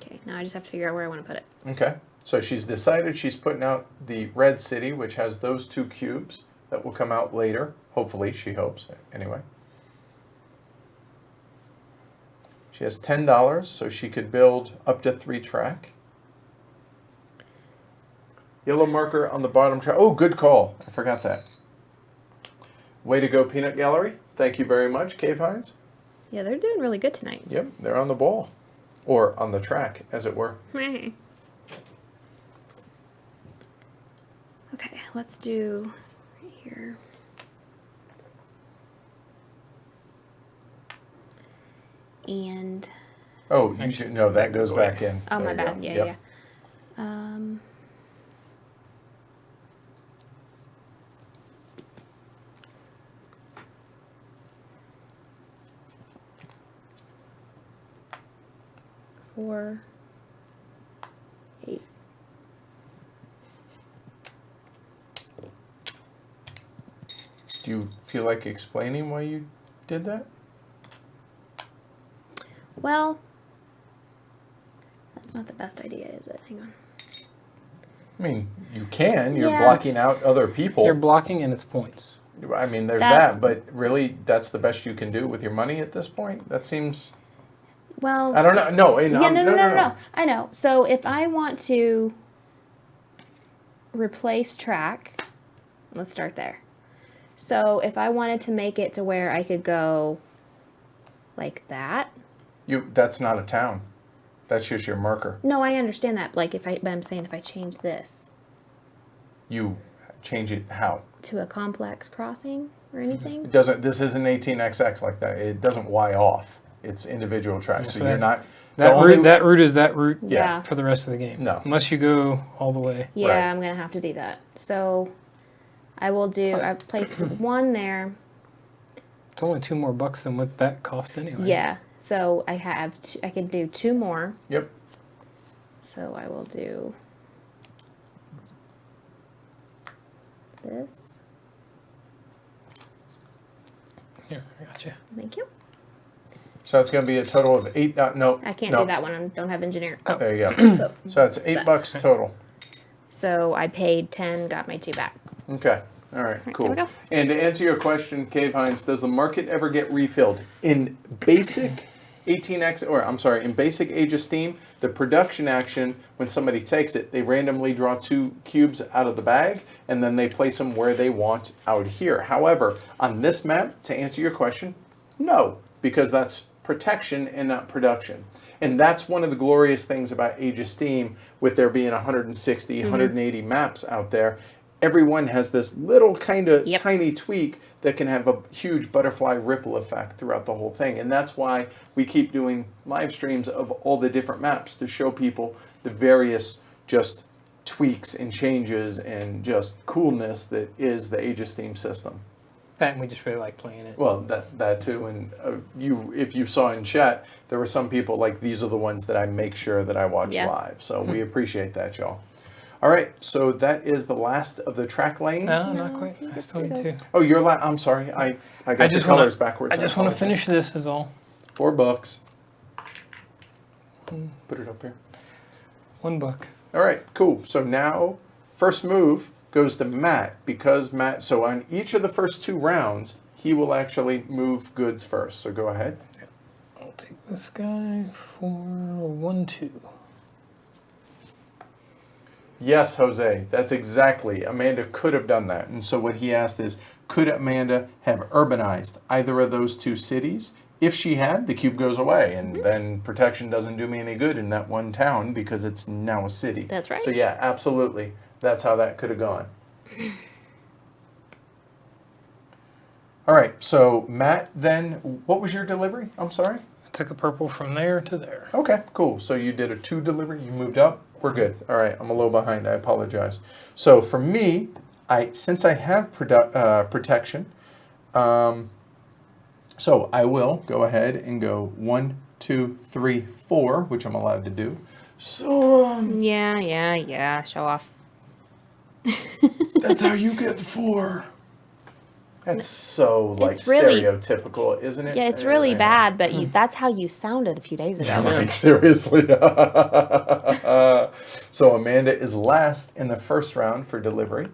Okay, now I just have to figure out where I want to put it. Okay, so she's decided she's putting out the red city, which has those 2 cubes that will come out later. Hopefully, she hopes, anyway. She has $10, so she could build up to 3 track. Yellow marker on the bottom track. Oh, good call. I forgot that. Way to go, Peanut Gallery. Thank you very much, Cave Hines. Yeah, they're doing really good tonight. Yep, they're on the ball. Or on the track, as it were. let's do right here. And Oh, you should, no, that goes back in. oh, There my you bad. go. Yeah, Yep. yeah. 4, 8. Do you feel like explaining why you did that? Well, that's not the best idea, is it? Hang on. I mean, you can. You're Yeah. blocking out other people. You're blocking and it's points. I mean, there's That's- that, but really, that's the best you can do with your money at this point? That seems... Well, I don't know. No, and yeah, I'm- no. I know. So if I want to replace track, let's start there. So if I wanted to make it to where I could go like that. That's not a town. That's just your marker. No, I understand that. Like but I'm saying if I change this You change it how? to a complex crossing or anything. It doesn't. This isn't 18XX like that. It doesn't Y off. It's individual tracks. So so you're that- not... That the only- route is that route Yeah. for the rest of the game. No. Unless you go all the way. Yeah, Right. I'm gonna have to do that. So I will do. I've placed one there. It's only $2 more than what that cost anyway. Yeah. So I have. I can do 2 more. Yep. So I will do this. Here, I got you. Thank you. So it's going to be a total of 8... no. I can't no. do that one. I don't have engineer. Oh, There you go. so So it's $8 total. so I paid 10, got my 2 back. Okay. All right. Right, Cool. there we go. And to answer your question, Cave Hines, does the market ever get refilled? In basic 18X, or I'm sorry, in basic Age of Steam, the production action, when somebody takes it, they randomly draw 2 cubes out of the bag, and then they place them where they want out here. However, on this map, to answer your question, no, because that's protection and not production. And that's one of the glorious things about Age of Steam, with there being 160, 180 maps out there. Everyone has this little kind of Yep. tiny tweak that can have a huge butterfly ripple effect throughout the whole thing. And that's why we keep doing live streams of all the different maps to show people the various just tweaks and changes and just coolness that is the Age of Steam system. That and we just really like playing it. Well, that too, and if you saw in chat, there were some people like, these are the ones that I make sure that I watch Yeah. live. So we appreciate that, y'all. All right, so that is the last of the track lane. No, No, not quite. he I gets still to need go. to. Oh, you're I'm sorry, I got the just colors wanna- backwards. I just want to apologize. finish this is all. $4. Put it up here. $1. All right, cool. So now, first move goes to Matt, because Matt, so on each of the first 2 rounds, he will actually move goods first. So go ahead. I'll take this guy for 1, 2. Yes, Jose, that's exactly. Amanda could have done that. And so what he asked is, could Amanda have urbanized either of those 2 cities? If she had, the cube goes away, and then protection doesn't do me any good in that one town because it's now a city. That's right. So yeah, absolutely. That's how that could have gone. All right, so Matt, then, what was your delivery? I'm sorry? I took a purple from there to there. Okay, cool. So you did a 2 delivery, you moved up. We're good. All right, I'm a little behind. I apologize. So for me, since I have protection, so I will go ahead and go 1, 2, 3, 4, which I'm allowed to do. So Yeah. Show off. that's how you get 4. That's so It's really- stereotypical, isn't it? Yeah, it's really bad, but that's how you sounded a few days ago. Right, seriously. So Amanda is last in the first round for delivery.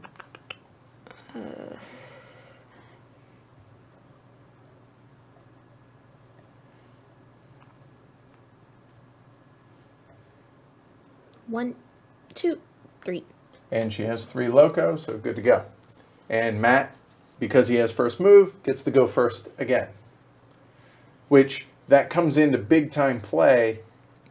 One, 2, 3. And she has 3 loco, so good to go. And Matt, because he has first move, gets to go first again. Which, that comes into big time play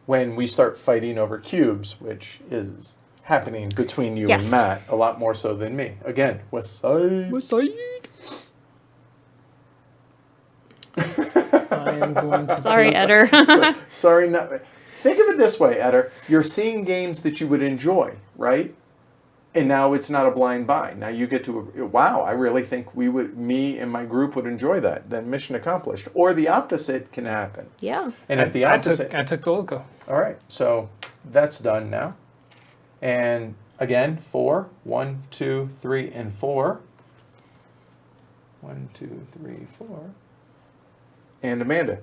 when we start fighting over cubes, which is happening between you Yes. and Matt, a lot more so than me. Again, West Side. I am going to Sorry, take- Eder. Sorry, not. Think of it this way, Eder. You're seeing games that you would enjoy, right? And now it's not a blind buy. Now you get to, wow, I really think me and my group would enjoy that. Then mission accomplished. Or the opposite can happen. Yeah. And if the opposite, I took the loco. all right, so that's done now. And again, 4, 1, 2, 3, and 4. 1, 2, 3, 4. And Amanda.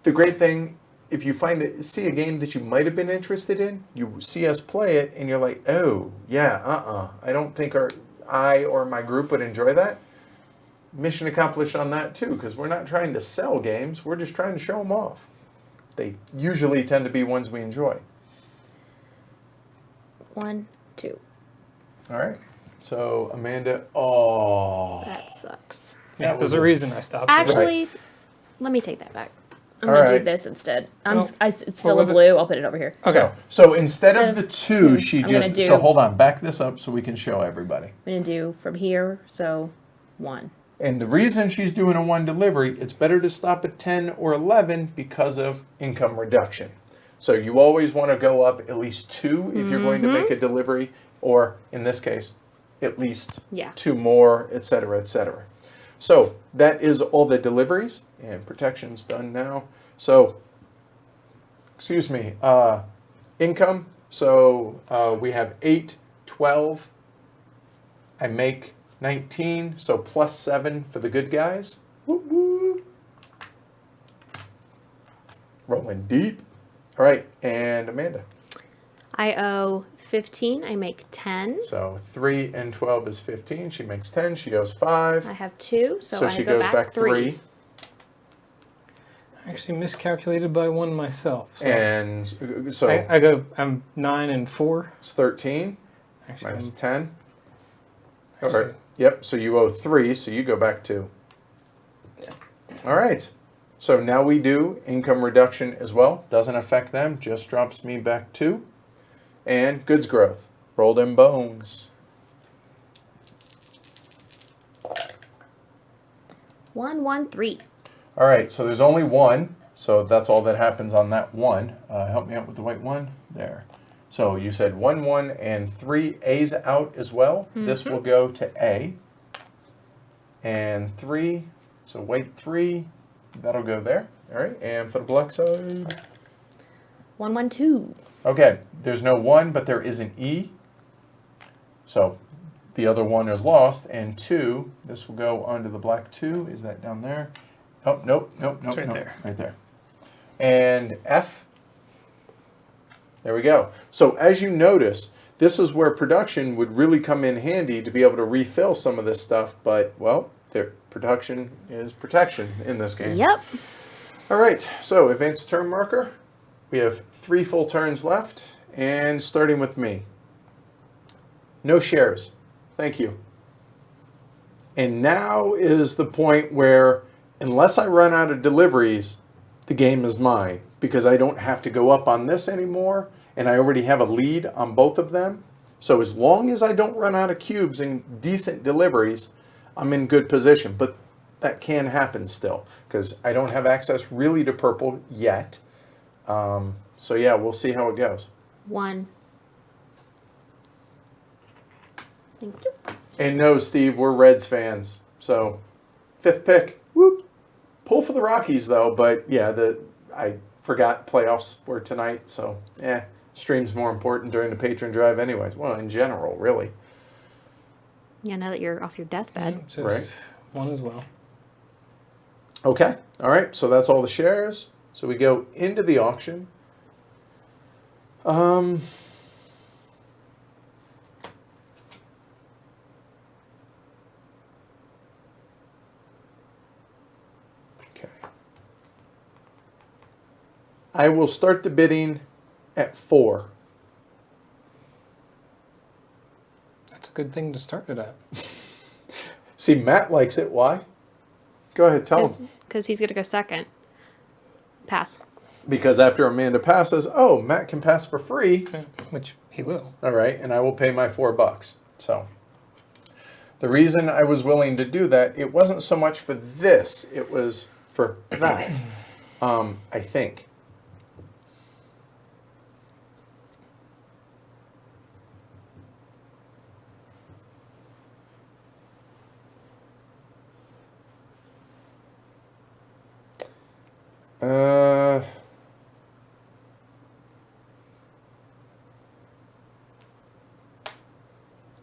The great thing, if you see a game that you might have been interested in, you see us play it, and you're like, oh, yeah, I don't think I or my group would enjoy that. Mission accomplished on that too, because we're not trying to sell games, we're just trying to show them off. They usually tend to be ones we enjoy. 1, 2. All right. So Amanda, oh, That sucks. Yeah, That was there's a a- reason I stopped. Actually, let me take that back. I'm All gonna right. do this instead. Well, It's still a was it? blue. I'll put it over here. Okay. So instead of Instead the of 2, two, she I'm gonna just do- so hold on, back this up so we can show everybody. I'm gonna do from here. So 1. And the reason she's doing a 1 delivery, it's better to stop at 10 or 11 because of income reduction. So you always want to go up at least 2 if you're going to make a delivery, or in this case, at least Yeah. 2 more, et cetera, et cetera. So that is all the deliveries, and protection's done now. So, excuse me, income. So we have 8, 12. I make 19, so plus 7 for the good guys. Whoop, whoop. Rolling deep. All right, and Amanda. I owe 15. I make 10. So 3 and 12 is 15. She makes 10. She goes 5. I have 2. So I she go goes back 3. I actually miscalculated by 1 myself. So And so I'm 9 and 4. it's 13 Actually, minus I'm- 10. All actually, right. Yep, so you owe 3, so you go back 2. All right. So now we do income reduction as well. Doesn't affect them, just drops me back 2. And goods growth. Roll them bones. 1, 1, 3. All right, so there's only 1. So that's all that happens on that 1. Help me out with the white one. There. So you said 1, 1, and 3 A's out as well. This will go to A. And 3, so white 3, that'll go there. All right, and for the black side. 1, 1, 2. Okay, there's no 1, but there is an E. So the other 1 is lost, and 2, this will go onto the black 2. Is that down there? Oh, nope. It's right nope. there. Right there. And F. There we go. So as you notice, this is where production would really come in handy to be able to refill some of this stuff, but, well, production is protection in this game. Yep. All right, so advanced turn marker. We have 3 full turns left, and starting with me. No shares. Thank you. And now is the point where, unless I run out of deliveries, the game is mine, because I don't have to go up on this anymore, and I already have a lead on both of them. So as long as I don't run out of cubes and decent deliveries, I'm in good position. But that can happen still, because I don't have access really to purple yet. So yeah, we'll see how it goes. 1. Thank you. And no, Steve, we're Reds fans. So 5th pick. Whoop. Pull for the Rockies though, but yeah, I forgot playoffs were tonight, so stream's more important during the patron drive anyways. Well, in general, really. Yeah, now that you're off your deathbed. Just Right. 1 as well. Okay. All right. So that's all the shares. So we go into the auction. Okay. I will start the bidding at 4. That's a good thing to start it at. See, Matt likes it. Why? Go ahead, tell him. Because he's going to go second. Pass. Because after Amanda passes, oh, Matt can pass for free. Okay, which He will. All right, and I will pay my $4. So the reason I was willing to do that, it wasn't so much for this, it was for that. I think.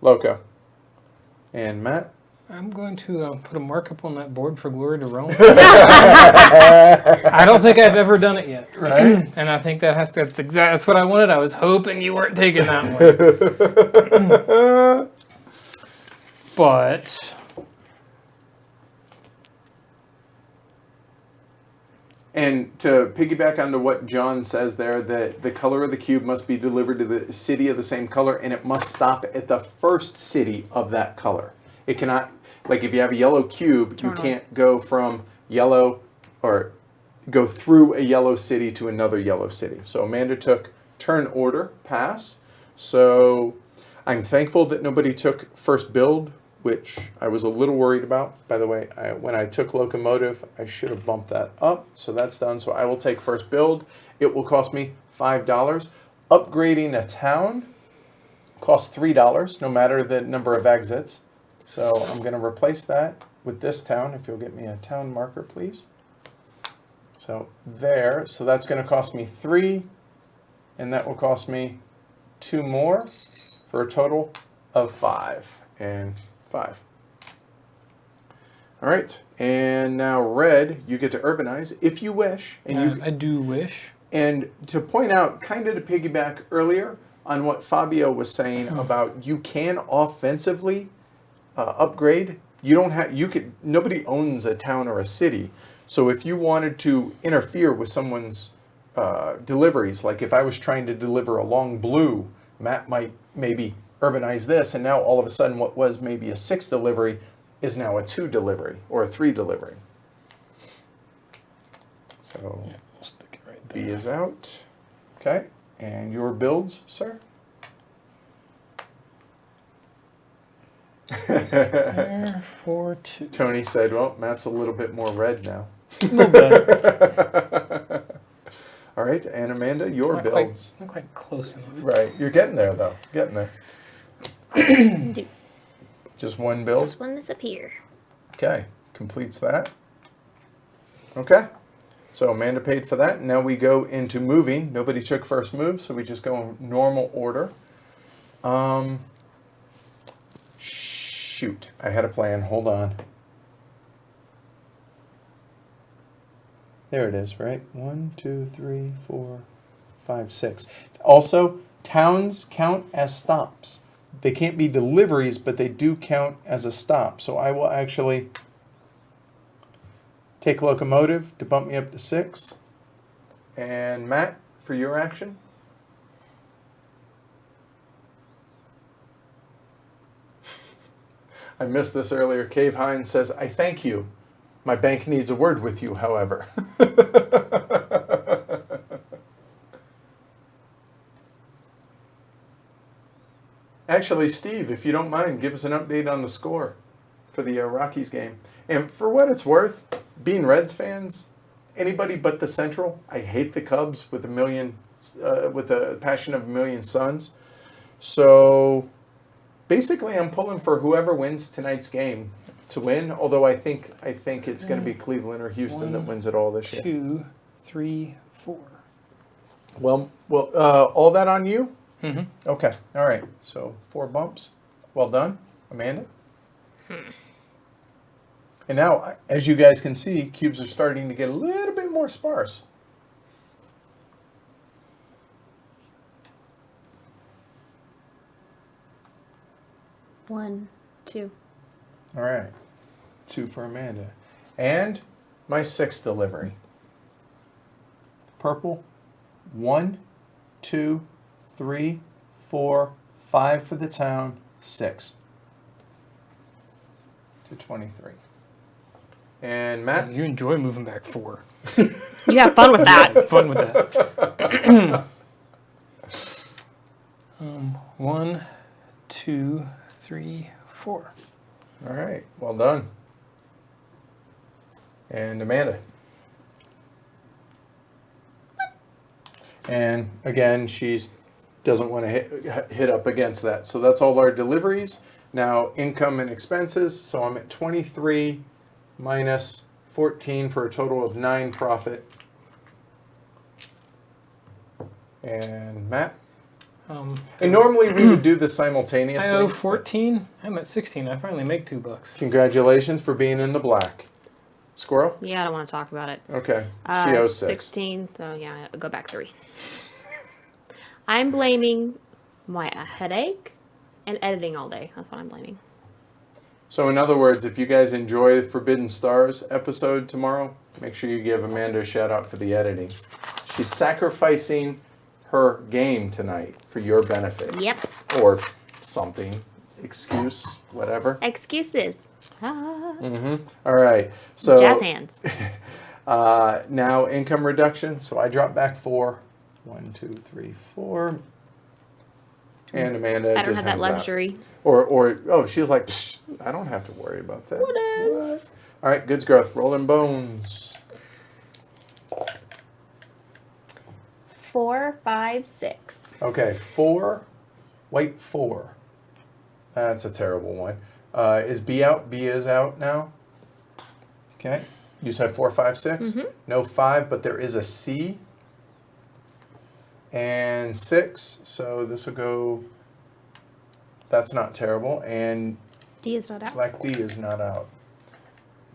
Loco. And Matt? I'm going to put a markup on that board for Glory to Rome. I don't think I've ever done it yet. Right? And I think that's what I wanted. I was hoping you weren't taking that one. But And to piggyback onto what John says there, that the color of the cube must be delivered to the city of the same color, and it must stop at the first city of that color. It cannot, like if you have a yellow cube, you can't go from yellow or go through a yellow city to another yellow city. So Amanda took turn order, pass. So I'm thankful that nobody took first build, which I was a little worried about. By the way, when I took locomotive, I should have bumped that up. So that's done. So I will take first build. It will cost me $5. Upgrading a town costs $3, no matter the number of exits. So I'm going to replace that with this town. If you'll get me a town marker, please. So there. So that's going to cost me 3. And that will cost me 2 more for a total of 5. And 5. All right, and now red, you get to urbanize if you wish. And I do wish. And to point out, kind of to piggyback earlier on what Fabio was saying about you can offensively upgrade. You don't have nobody owns a town or a city. So if you wanted to interfere with someone's deliveries, like if I was trying to deliver a long blue, Matt might maybe urbanize this, and now all of a sudden what was maybe a 6 delivery is now a 2 delivery or a 3 delivery. So Yeah, we'll stick it right there. B is out. Okay, and your builds, sir? There, 4, 2. Tony said, well, Matt's a little bit more red now. A little bit. All right, and Amanda, your Not builds. Not quite close enough. Right, you're getting there though. Getting there. Do Just one build. just one this up here. Okay, completes that. Okay, so Amanda paid for that. Now we go into moving. Nobody took first move, so we just go in normal order. Shoot, I had a plan. Hold on. There it is, right? 1, 2, 3, 4, 5, 6. Also, towns count as stops. They can't be deliveries, but they do count as a stop. So I will actually take locomotive to bump me up to 6. And Matt, for your action. I missed this earlier. Cave Hines says, I thank you. My bank needs a word with you, however. Actually, Steve, if you don't mind, give us an update on the score for the Rockies game. And for what it's worth, being Reds fans, anybody but the Central, I hate the Cubs with the passion of a million suns. So basically, I'm pulling for whoever wins tonight's game to win. Although I think it's going to be Cleveland or Houston that wins it all this year. 2, 3, 4. Well, all that on you? Mm-hmm. Okay, all right. So 4 bumps. Well done, Amanda. And now, as you guys can see, cubes are starting to get a little bit more sparse. One, 2. All right, 2 for Amanda. And my 6th delivery. Purple, 1, 2, 3, 4, 5 for the town, 6 to 23. And Matt? You enjoy moving back 4. You have fun with that. Fun with that. 1, 2, 3, 4. All right, well done. And Amanda. And again, she doesn't want to hit up against that. So that's all our deliveries. Now income and expenses. So I'm at 23 minus 14 for a total of 9 profit. And Matt. And normally we would do this simultaneously. I owe 14. I'm at 16. I finally make $2. Congratulations for being in the black. Squirrel? Yeah, I don't want to talk about it. Okay. She owes 6. 16. So yeah, I'll go back 3. I'm blaming my headache and editing all day. That's what I'm blaming. So in other words, if you guys enjoy the Forbidden Stars episode tomorrow, make sure you give Amanda a shout out for the editing. She's sacrificing her game tonight for your benefit. Yep. Or something. Excuse, whatever. Excuses. All right. So Jazz hands. now income reduction. So I drop back 4. 1, 2, 3, 4. And Amanda I don't just have that hangs out. luxury. Or she's like, psh, I don't have to worry about that. What else? All right, goods growth. Rolling bones. 4, 5, 6. Okay, 4. Wait, 4. That's a terrible one. Is B out? B is out now. Okay. You said 4, 5, 6? Mm-hmm. No 5, but there is a C. And 6. So this will go. That's not terrible. And D is not out. black D is not out.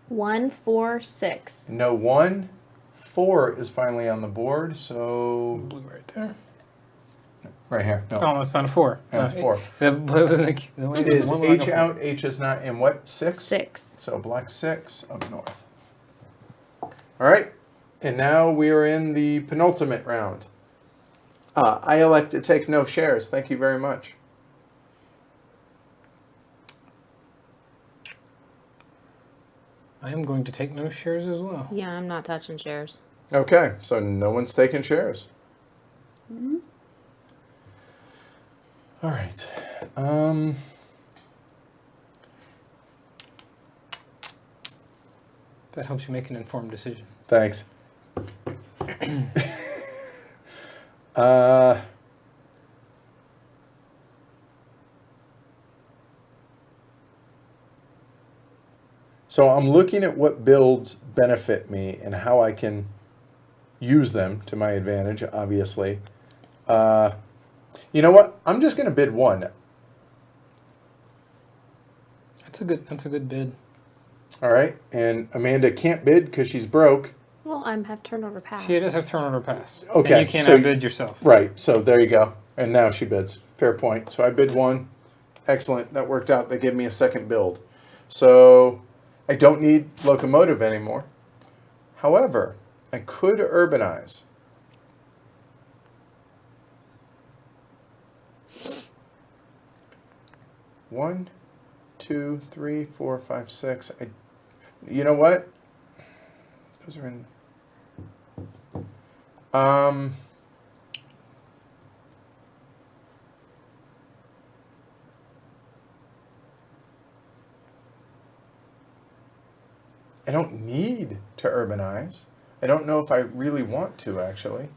1, 4, 6. No 1. 4 is finally on the board. So Blue right there. right here. No. Oh, that's not a 4. That's 4. Is Is H out? H is not in what? 6? 6. So black 6 up north. All right. And now we are in the penultimate round. I elect to take no shares. Thank you very much. I am going to take no shares as well. Yeah, I'm not touching shares. Okay, so no one's taking shares. All right. That helps you make an informed decision. Thanks. So I'm looking at what builds benefit me and how I can use them to my advantage, obviously. You know what? I'm just going to bid 1. That's a good bid. All right. And Amanda can't bid because she's broke. Well, I have turnover pass. She does have turnover pass. Okay, And you can't so- outbid yourself. Right. So there you go. And now she bids. Fair point. So I bid 1. Excellent. That worked out. They gave me a second build. So I don't need locomotive anymore. However, I could urbanize. One, 2, 3, 4, 5, 6. You know what? Those are in. I don't need to urbanize. I don't know if I really want to, actually.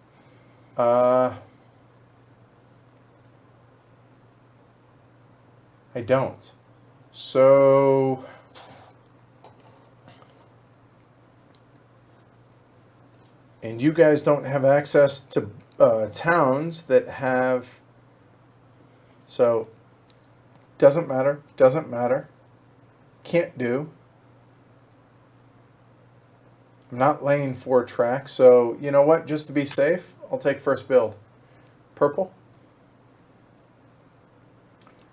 I don't. So and you guys don't have access to towns that have, so doesn't matter, can't do. I'm not laying 4 tracks, so you know what, just to be safe, I'll take first build. Purple.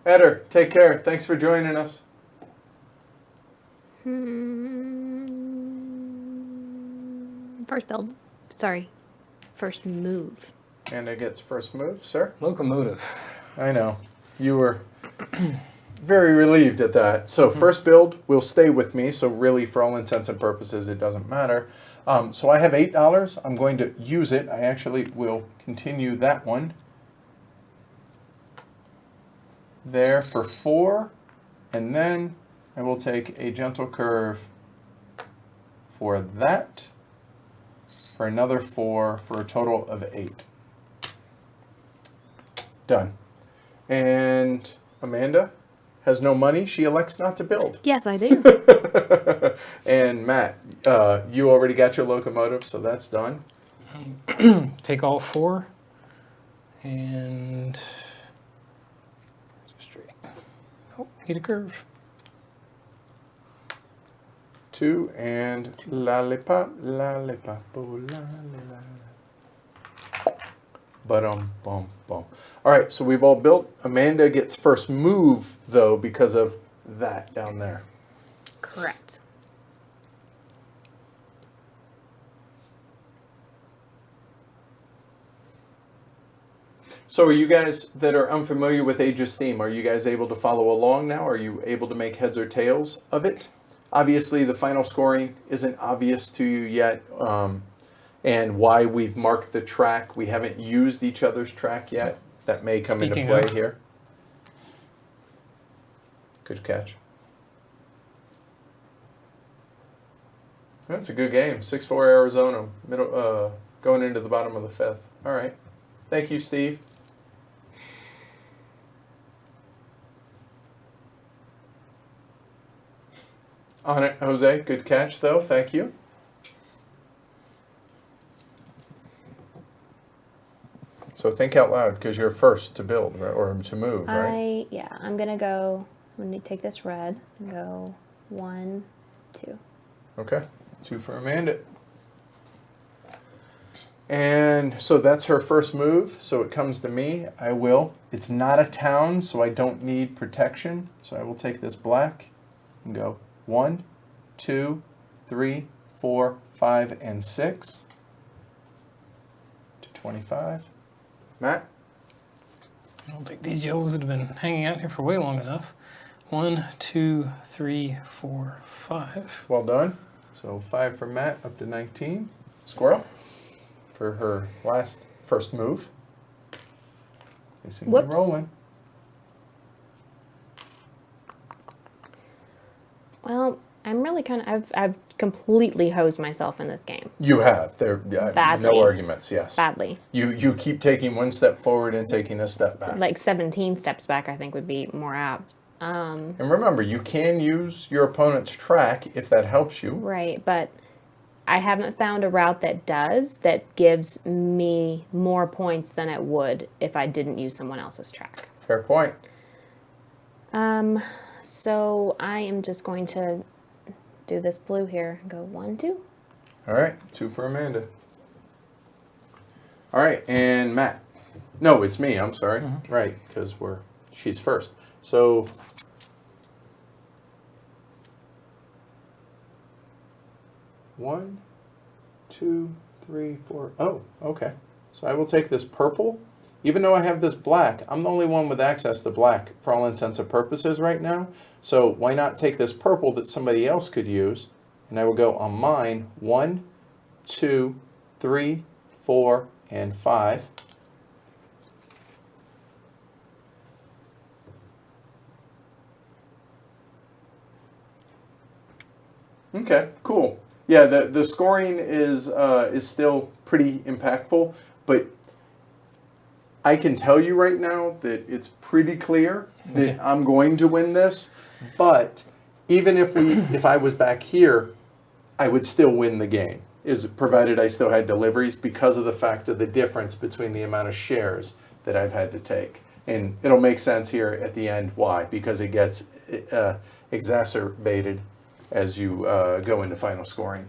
Eder, take care. Thanks for joining us. First build. Sorry. First move. And it gets first move, sir. Locomotive. I know. You were very relieved at that. So first build will stay with me. So really, for all intents and purposes, it doesn't matter. So I have $8. I'm going to use it. I actually will continue that one. there for 4, and then I will take a gentle curve for that, for another 4, for a total of 8. Done. And Amanda has no money. She elects not to build. Yes, I do. And Matt, you already got your locomotive, so that's done. Take all 4 and straight. Oh, need a curve. 2 and lollipop, lollipop, oh, lollipop. Bum, bum. All right, so we've all built. Amanda gets first move, though, because of that down there. Correct. So are you guys that are unfamiliar with Aegis theme, are you guys able to follow along now? Are you able to make heads or tails of it? Obviously, the final scoring isn't obvious to you yet, and why we've marked the track. We haven't used each other's track yet. That may come into play here. Good catch. That's a good game. 6-4 Arizona, going into the bottom of the 5th. All right. Thank you, Steve. On it, Jose. Good catch, though. Thank you. So think out loud, because you're first to build, right? Or to move, right? I'm gonna go. I'm gonna take this red and go 1, 2. Okay. 2 for Amanda. And so that's her first move. So it comes to me. I will. It's not a town, so I don't need protection. So I will take this black and go 1, 2, 3, 4, 5, and 6 to 25. Matt? I'll take these yellows that have been hanging out here for way long enough. 1, 2, 3, 4, 5. Well done. So 5 for Matt, up to 19. Squirrel for her first move. They seem to be Whoops. rolling. Well, I'm really kind of. I've completely hosed myself in this game. You have. Badly. No arguments, yes. Badly. You keep taking one step forward and taking a step back. Like 17 steps back, I think would be more apt. And remember, you can use your opponent's track if that helps you. Right, but I haven't found a route that gives me more points than it would if I didn't use someone else's track. Fair point. So I am just going to do this blue here. Go 1, 2. All right, 2 for Amanda. All right, and Matt. No, it's me. I'm sorry. Mm-hmm. Right, because she's first. So 1, 2, 3, 4. Oh, okay. So I will take this purple. Even though I have this black, I'm the only one with access to black for all intents and purposes right now. So why not take this purple that somebody else could use? And I will go on mine 1, 2, 3, 4, and 5. Okay, cool. Yeah, the scoring is still pretty impactful, but I can tell you right now that it's pretty clear that I'm going to win this. But even if I was back here, I would still win the game, provided I still had deliveries, because of the fact of the difference between the amount of shares that I've had to take. And it'll make sense here at the end why, because it gets exacerbated as you go into final scoring.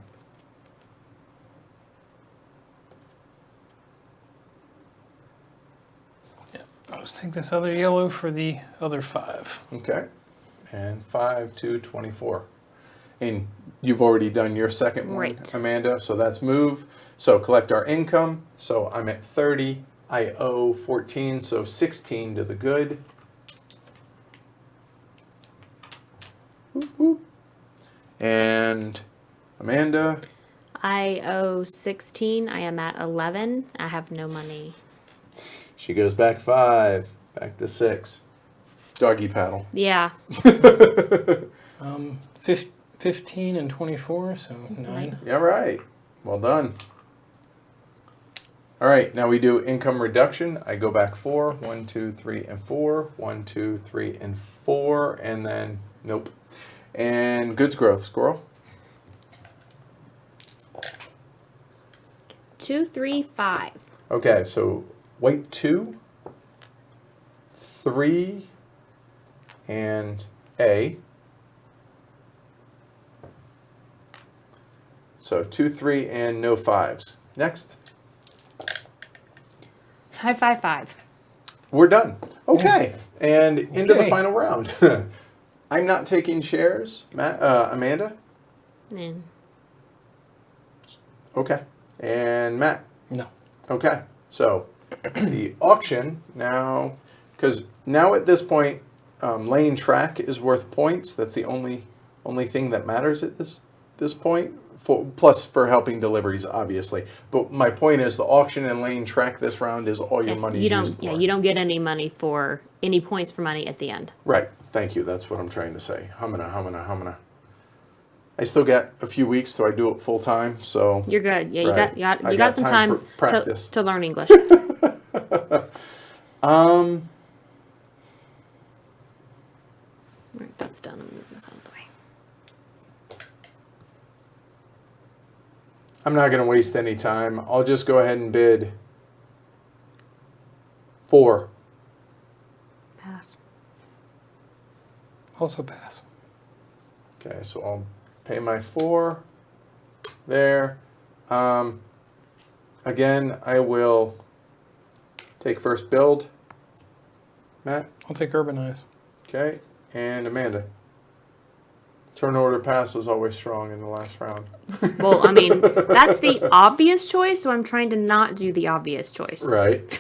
Let's take this other yellow for the other 5. Okay. And 5 to 24. And you've already done your second one, Right. Amanda, so that's move. So collect our income. So I'm at 30. I owe 14, so 16 to the good. Woo-hoo. And Amanda? I owe 16. I am at 11. I have no money. She goes back 5, back to 6. Doggy paddle. Yeah. 15 and 24, so 9. Yeah, right. Well done. All right, now we do income reduction. I go back 4. 1, 2, 3, and 4. 1, 2, 3, and 4. And then, nope. And goods growth. Squirrel. 2, 3, 5. Okay, so white 2, 3, and A. So 2, 3, and no 5s. Next. 5, 5, 5. We're done. Okay, and into the Okay. final round. I'm not taking shares. Amanda? And Okay. And Matt? No. Okay. So the auction now, because now at this point, laying track is worth points. That's the only thing that matters at this point. Plus for helping deliveries, obviously. But my point is the auction and laying track this round is all your money you don't used for. you don't get any money for any points for money at the end. Right. Thank you. That's what I'm trying to say. Humana. I still got a few weeks till I do it full time, so You're good. Yeah, Right. you I got got some time time for practice. to learn English. Right, that's done. I'm moving this out of the way. I'm not going to waste any time. I'll just go ahead and bid 4. Pass. Also pass. Okay, so I'll pay my 4 there. Again, I will take first build. Matt? I'll take urbanize. Okay, and Amanda. Turn order pass is always strong in the last round. Well, I mean, that's the obvious choice, so I'm trying to not do the obvious choice. Right.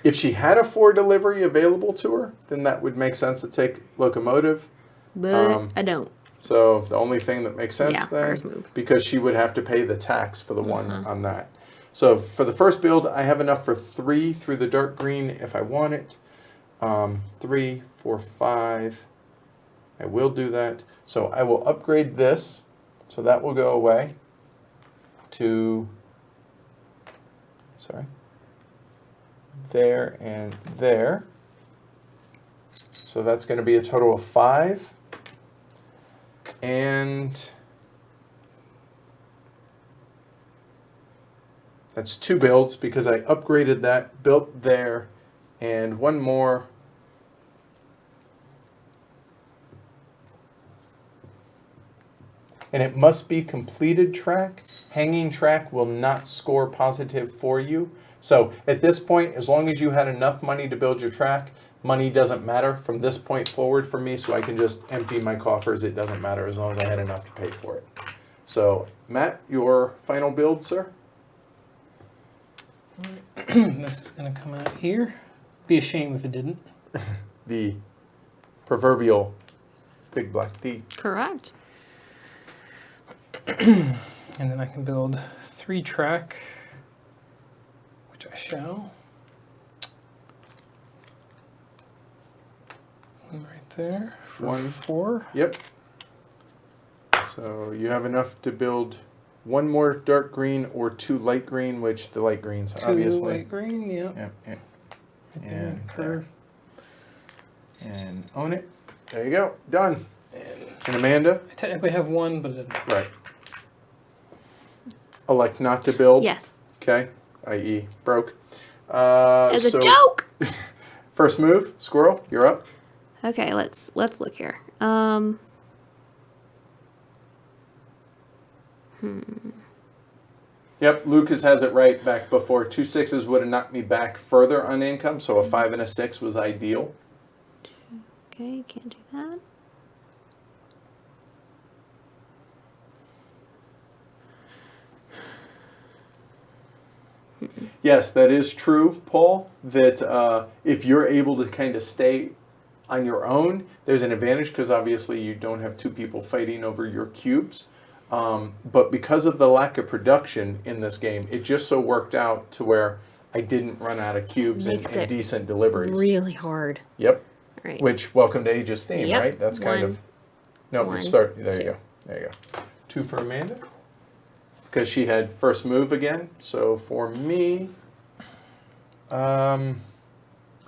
If she had a 4 delivery available to her, then that would make sense to take locomotive. But I don't. So the only thing that makes sense Yeah, then, first move. because she would have to pay the tax for the one on that. So for the first build, I have enough for 3 through the dark green if I want it. 3, 4, 5. I will do that. So I will upgrade this. So that will go away to, sorry, there and there. So that's going to be a total of 5. And that's 2 builds because I upgraded that, built there, and one more. And it must be completed track. Hanging track will not score positive for you. So at this point, as long as you had enough money to build your track, money doesn't matter from this point forward for me, so I can just empty my coffers. It doesn't matter as long as I had enough to pay for it. So Matt, your final build, sir? This is going to come out here. Be a shame if it didn't. The proverbial big black D. Correct. And then I can build 3 track, which I shall. One right there. For 1. 4. Yep. So you have enough to build 1 more dark green or 2 light green, which the light greens 2 obviously. light green, yep. Yep, yep. Right there, And curve. And own it. There you go. Done. And And Amanda? I technically have 1, but it didn't. Right. Elect not to build. Yes. Okay. I.e. broke. As a joke. First move, squirrel. You're up. Okay, let's look here. Yep. Lucas has it right back before. 2 6s would have knocked me back further on income, so a 5 and a 6 was ideal. Okay, can't do that. Yes, that is true, Paul, that if you're able to kind of stay on your own, there's an advantage because obviously you don't have 2 people fighting over your cubes. But because of the lack of production in this game, it just so worked out to where I didn't run out of cubes and Makes it decent deliveries. Really hard. Yep. Right. Which, welcome to Aegis theme, Yep. right? That's kind One, of... No, one, there you two. go. There you go. 2 for Amanda. Because she had first move again. So for me, I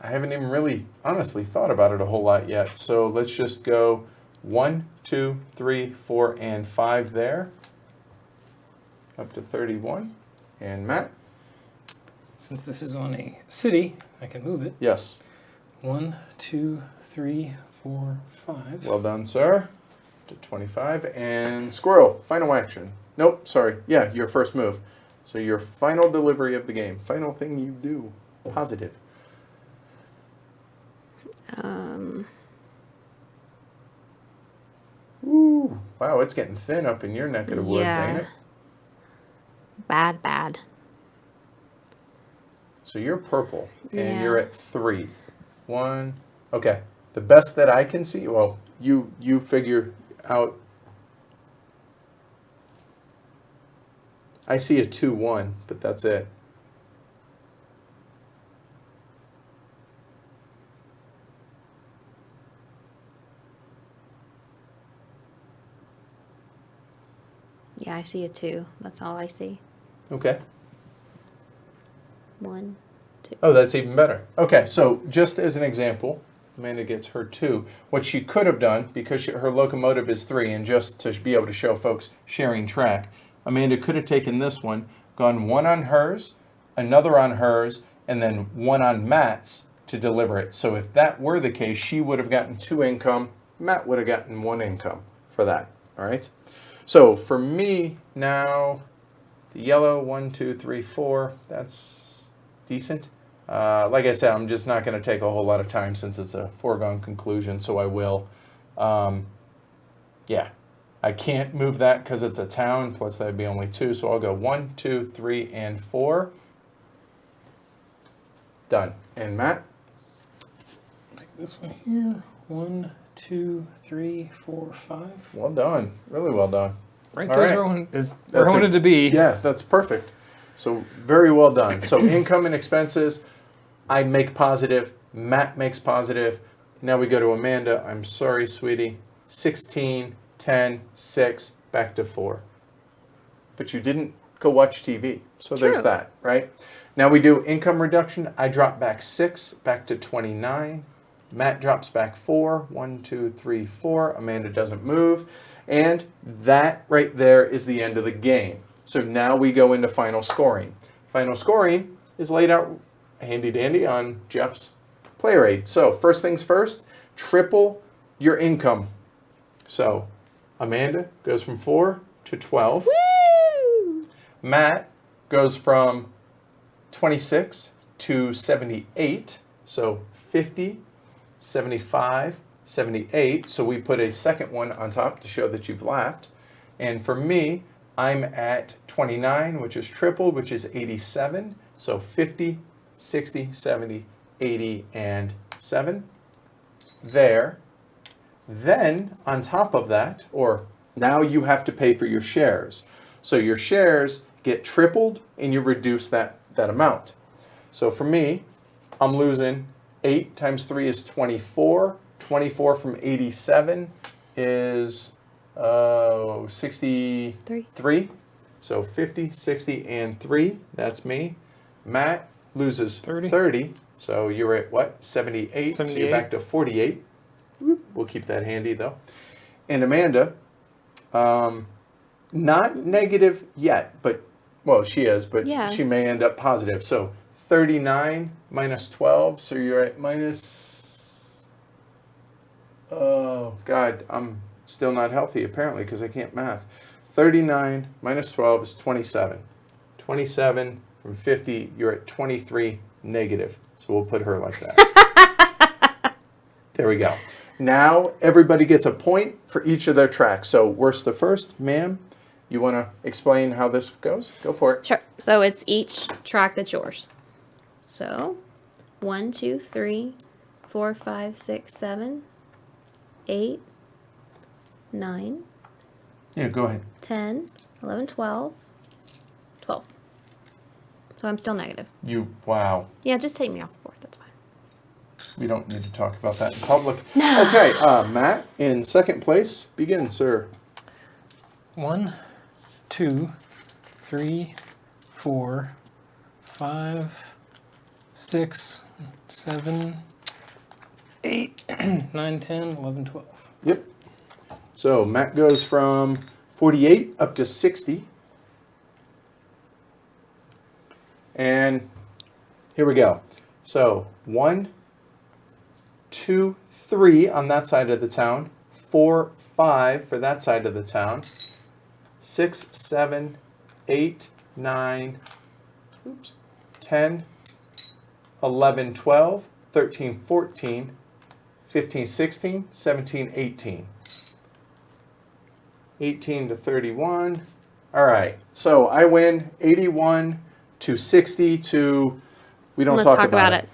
haven't even really honestly thought about it a whole lot yet. So let's just go 1, 2, 3, 4, and 5 there. Up to 31. And Matt? Since this is on a city, I can move it. Yes. 1, 2, 3, 4, 5. Well done, sir. To 25. And Squirrel, final action. Nope, sorry. Yeah, your first move. So your final delivery of the game. Final thing you do. Positive. Ooh, wow, it's getting thin up in your neck of the woods, Yeah. ain't it? Bad. So you're purple, and Yeah. you're at 3. 1. Okay. The best that I can see, well, you figure out. I see a 2-1, but that's it. Yeah, I see a 2. That's all I see. Okay. 1, 2. Oh, that's even better. Okay, so just as an example, Amanda gets her 2. What she could have done, because her locomotive is 3, and just to be able to show folks sharing track, Amanda could have taken this one, gone 1 on hers, another on hers, and then 1 on Matt's to deliver it. So if that were the case, she would have gotten 2 income. Matt would have gotten 1 income for that. All right. So for me now, the yellow 1, 2, 3, 4. That's decent. Like I said, I'm just not going to take a whole lot of time since it's a foregone conclusion. So I will. Yeah. I can't move that because it's a town, plus that'd be only 2. So I'll go 1, 2, 3, and 4. Done. And Matt? Take this one here. 1, 2, 3, 4, 5. Well done. Really well done. Right All there's right. where I wanted to be. Yeah, that's perfect. So very well done. So income and expenses, I make positive. Matt makes positive. Now we go to Amanda. I'm sorry, sweetie. 16, 10, 6, back to 4. But you didn't go watch TV. So there's True. that, right? Now we do income reduction. I drop back 6, back to 29. Matt drops back 4. 1, 2, 3, 4. Amanda doesn't move. And that right there is the end of the game. So now we go into final scoring. Final scoring is laid out handy dandy on Jeff's player aid. So first things first, triple your income. So Amanda goes from 4 to 12. Woo! Matt goes from 26 to 78. So 50, 75, 78. So we put a second one on top to show that you've laughed. And for me, I'm at 29, which is tripled, which is 87. So 50, 60, 70, 80, and 7. There. Then, on top of that, or now you have to pay for your shares. So your shares get tripled and you reduce that amount. So for me, I'm losing 8 times 3 is 24. 24 from 87 is 63. So 50, 60, and 3. That's me. Matt loses 30. So you're at what? 78. So you're back to 48. We'll keep that handy though. And Amanda, not negative yet, but, well, she is, but Yeah. she may end up positive. So 39 minus 12. So you're at minus, oh God, I'm still not healthy apparently because I can't math. 39 minus 12 is 27. 27 from 50, you're at 23 negative. So we'll put her like that. There we go. Now everybody gets a point for each of their tracks. So worst to first, ma'am, you want to explain how this goes? Go for it. Sure. So it's each track that's yours. So 1, 2, 3, 4, 5, 6, 7, 8, 9, Yeah, go ahead. 10, 11, 12. So I'm still negative. Wow. Yeah, just take me off the board. That's fine. We don't need to talk about that in public. Okay, Matt, in second place, begin, sir. 1, 2, 3, 4, 5, 6, 7, 8, 9, 10, 11, 12. Yep. So Matt goes from 48 up to 60. And here we go. So 1, 2, 3 on that side of the town. 4, 5 for that side of the town. 6, 7, 8, 9, 10, 11, 12, 13, 14, 15, 16, 17, 18. 18 to 31. All right. So I win 81 to 60 to... We don't Let's talk about it.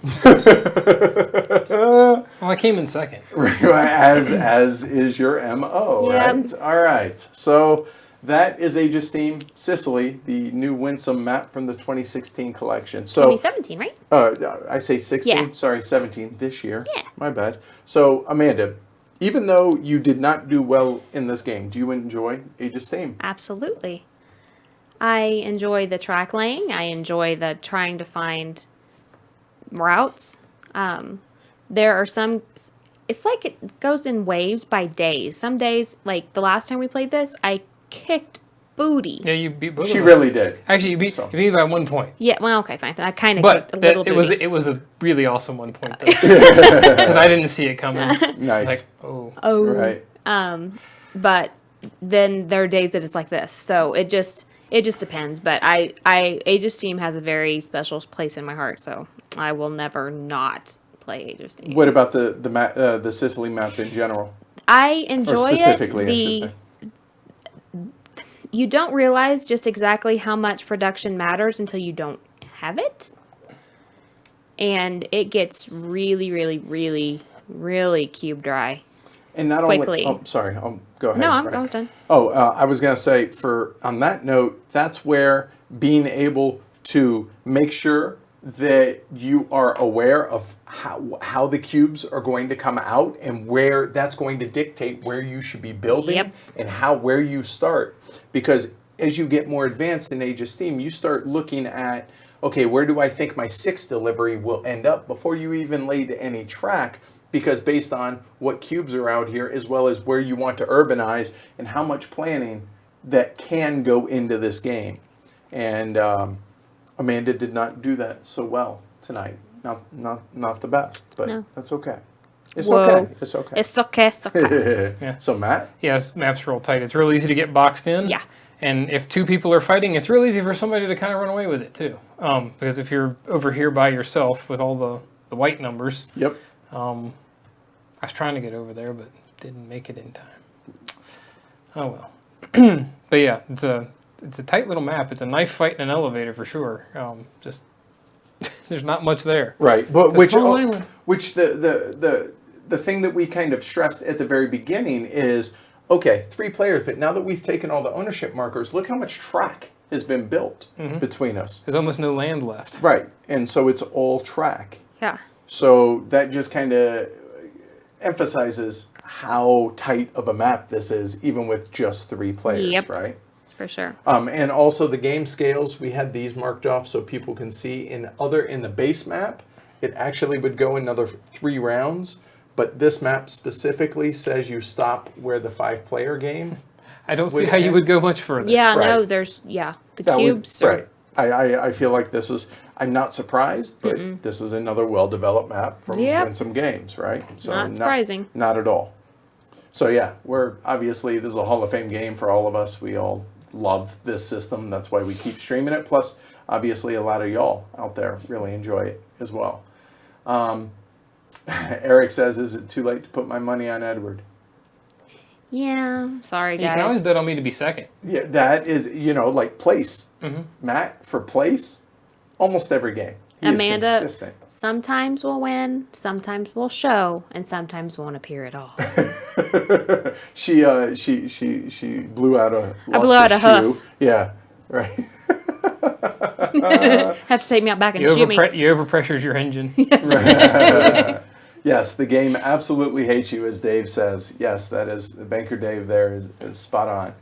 Well, I came in second. as is your MO, Yep. right? All right. So that is Age of Steam Sicily, the new winsome map from the 2016 collection. So 2017, right? I say 16. Yeah. Sorry, 17 this year. Yeah. My bad. So Amanda, even though you did not do well in this game, do you enjoy Age of Steam? Absolutely. I enjoy the track laying. I enjoy the trying to find routes. There are some, it's like it goes in waves by days. Some days, like the last time we played this, I kicked booty. Yeah, you beat both She of us. really did. Actually, you beat me by 1 point. Yeah, well, okay, fine. I kind of But kicked a little it booty. was a really awesome 1 point though, because I didn't see it coming. Nice. Like, oh, Oh. Right. But then there are days that it's like this. So it just depends. But Age of Steam has a very special place in my heart. So I will never not play Age of Steam. What about the Sicily map in general? I Or enjoy specifically, I it. should say. You don't realize just exactly how much production matters until you don't have it. And it gets really, really, really, really cube dry. And not quickly. only... Oh, sorry. Go ahead. No, Right. I was done. I was going to say, on that note, that's where being able to make sure that you are aware of how the cubes are going to come out and where that's going to dictate where you should be building Yep. and where you start. Because as you get more advanced in Age of Steam, you start looking at, okay, where do I think my 6th delivery will end up before you even laid any track? Because based on what cubes are out here, as well as where you want to urbanize and how much planning that can go into this game. And Amanda did not do that so well tonight. Not the best, but No. that's okay. It's Whoa. okay. It's okay. It's okay. It's okay. Yeah. So Matt? yeah, this map's real tight. It's real easy to get boxed in. Yeah. And if 2 people are fighting, it's real easy for somebody to kind of run away with it too. Because if you're over here by yourself with all the white numbers, Yep. I was trying to get over there, but didn't make it in time. Oh well. But yeah, it's a tight little map. It's a knife fight in an elevator for sure. Just there's not much there. Right, but It's a small island. which the thing that we kind of stressed at the very beginning is, okay, 3 players, but now that we've taken all the ownership markers, look how much track has been built between us. There's almost no land left. Right, and so it's all track. Yeah. So that just kind of emphasizes how tight of a map this is, even with just 3 players, Yep. right? For sure. And also the game scales, we had these marked off so people can see. In the base map, it actually would go another 3 rounds, but this map specifically says you stop where the 5-player game. I don't see Would how you end- would go much further. Yeah, Right. no, there's, the That would- cubes are, right. I feel like this is, I'm not surprised, but this is another well-developed map from Yep. Winsome Games, right? So Not surprising. Not at all. So yeah, this is a Hall of Fame game for all of us. We all love this system. That's why we keep streaming it. Plus, obviously, a lot of y'all out there really enjoy it as well. Eric says, is it too late to put my money on Edward? yeah, sorry You can always guys. bet on me to be second. Yeah, that is, like place. Matt, for place, almost every game. He Amanda- is consistent. Sometimes we'll win, sometimes we'll show, and sometimes won't appear at all. She blew out a. I blew out a shoe. hoof. Yeah, right. Have to take me out back and You shoot me. overpressures your engine. Yes, the game absolutely hates you, as Dave says. Yes, that is, the banker Dave there is spot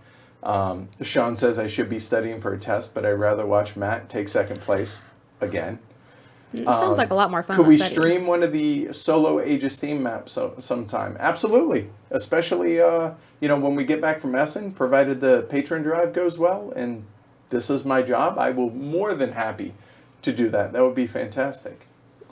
on. Sean says I should be studying for a test, but I'd rather watch Matt take second place again. It sounds like a lot more fun. Could than we studying. stream one of the solo Age of Steam maps sometime? Absolutely. Especially, when we get back from Essen, provided the patron drive goes well, and this is my job, I will more than happy to do that. That would be fantastic.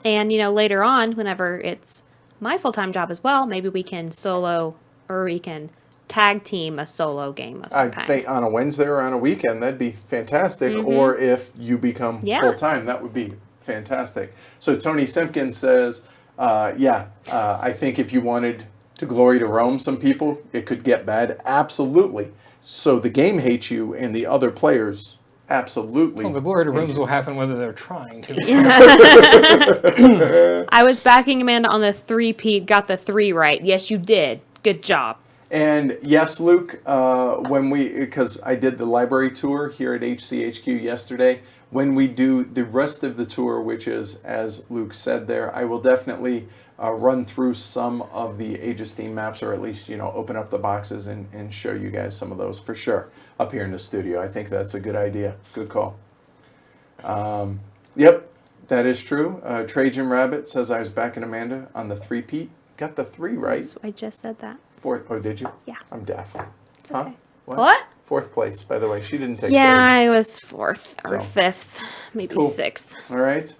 And, later on, whenever it's my full-time job as well, maybe we can solo or we can tag team a solo game of some I kind. think on a Wednesday or on a weekend, that'd be fantastic. Or if you become full-time, that would be fantastic. So Tony Simpkins says, I think if you wanted to glory to Rome, some people, it could get bad. Absolutely. So the game hates you and the other players absolutely. Well, the glory to Rome will happen whether they're trying to. I was backing Amanda on the 3-peat, got the 3 right. Yes, you did. Good job. And yes, Luke, because I did the library tour here at HCHQ yesterday, when we do the rest of the tour, which is, as Luke said there, I will definitely run through some of the Age of Steam maps, or at least, open up the boxes and show you guys some of those for sure up here in the studio. I think that's a good idea. Good call. Yep, that is true. Trajan Rabbit says I was backing Amanda on the 3-peat. Got the 3 right. I just said that. 4th. Oh, did you? Yeah. I'm deaf. It's okay. What? 4th place, by the way. She didn't take Yeah, third. I was 4th or So. 5th, maybe Cool. 6th. All right.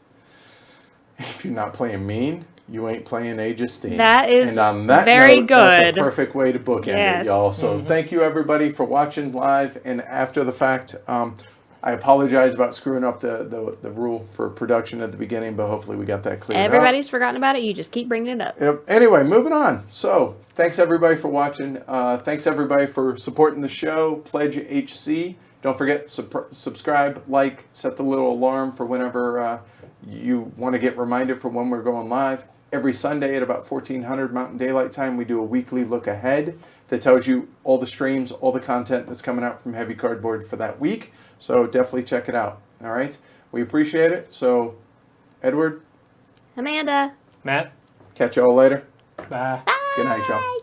If you're not playing mean, you ain't playing Age of Steam. That is and on that very note, That's good. a perfect way to bookend Yes. it, y'all. So thank you, everybody, for watching live and after the fact. I apologize about screwing up the rule for production at the beginning, but hopefully we got that cleared up. Everybody's forgotten about it. You just keep bringing it up. Yep. Anyway, moving on. So, thanks everybody for watching. Thanks everybody for supporting the show. Pledge HC. Don't forget, subscribe, like, set the little alarm for whenever you want to get reminded for when we're going live. Every Sunday at about 1400 Mountain Daylight Time, we do a weekly look ahead that tells you all the streams, all the content that's coming out from Heavy Cardboard for that week. So definitely check it out. All right? We appreciate it. So, Edward, Amanda. Matt, catch you all later. bye. Good night, y'all.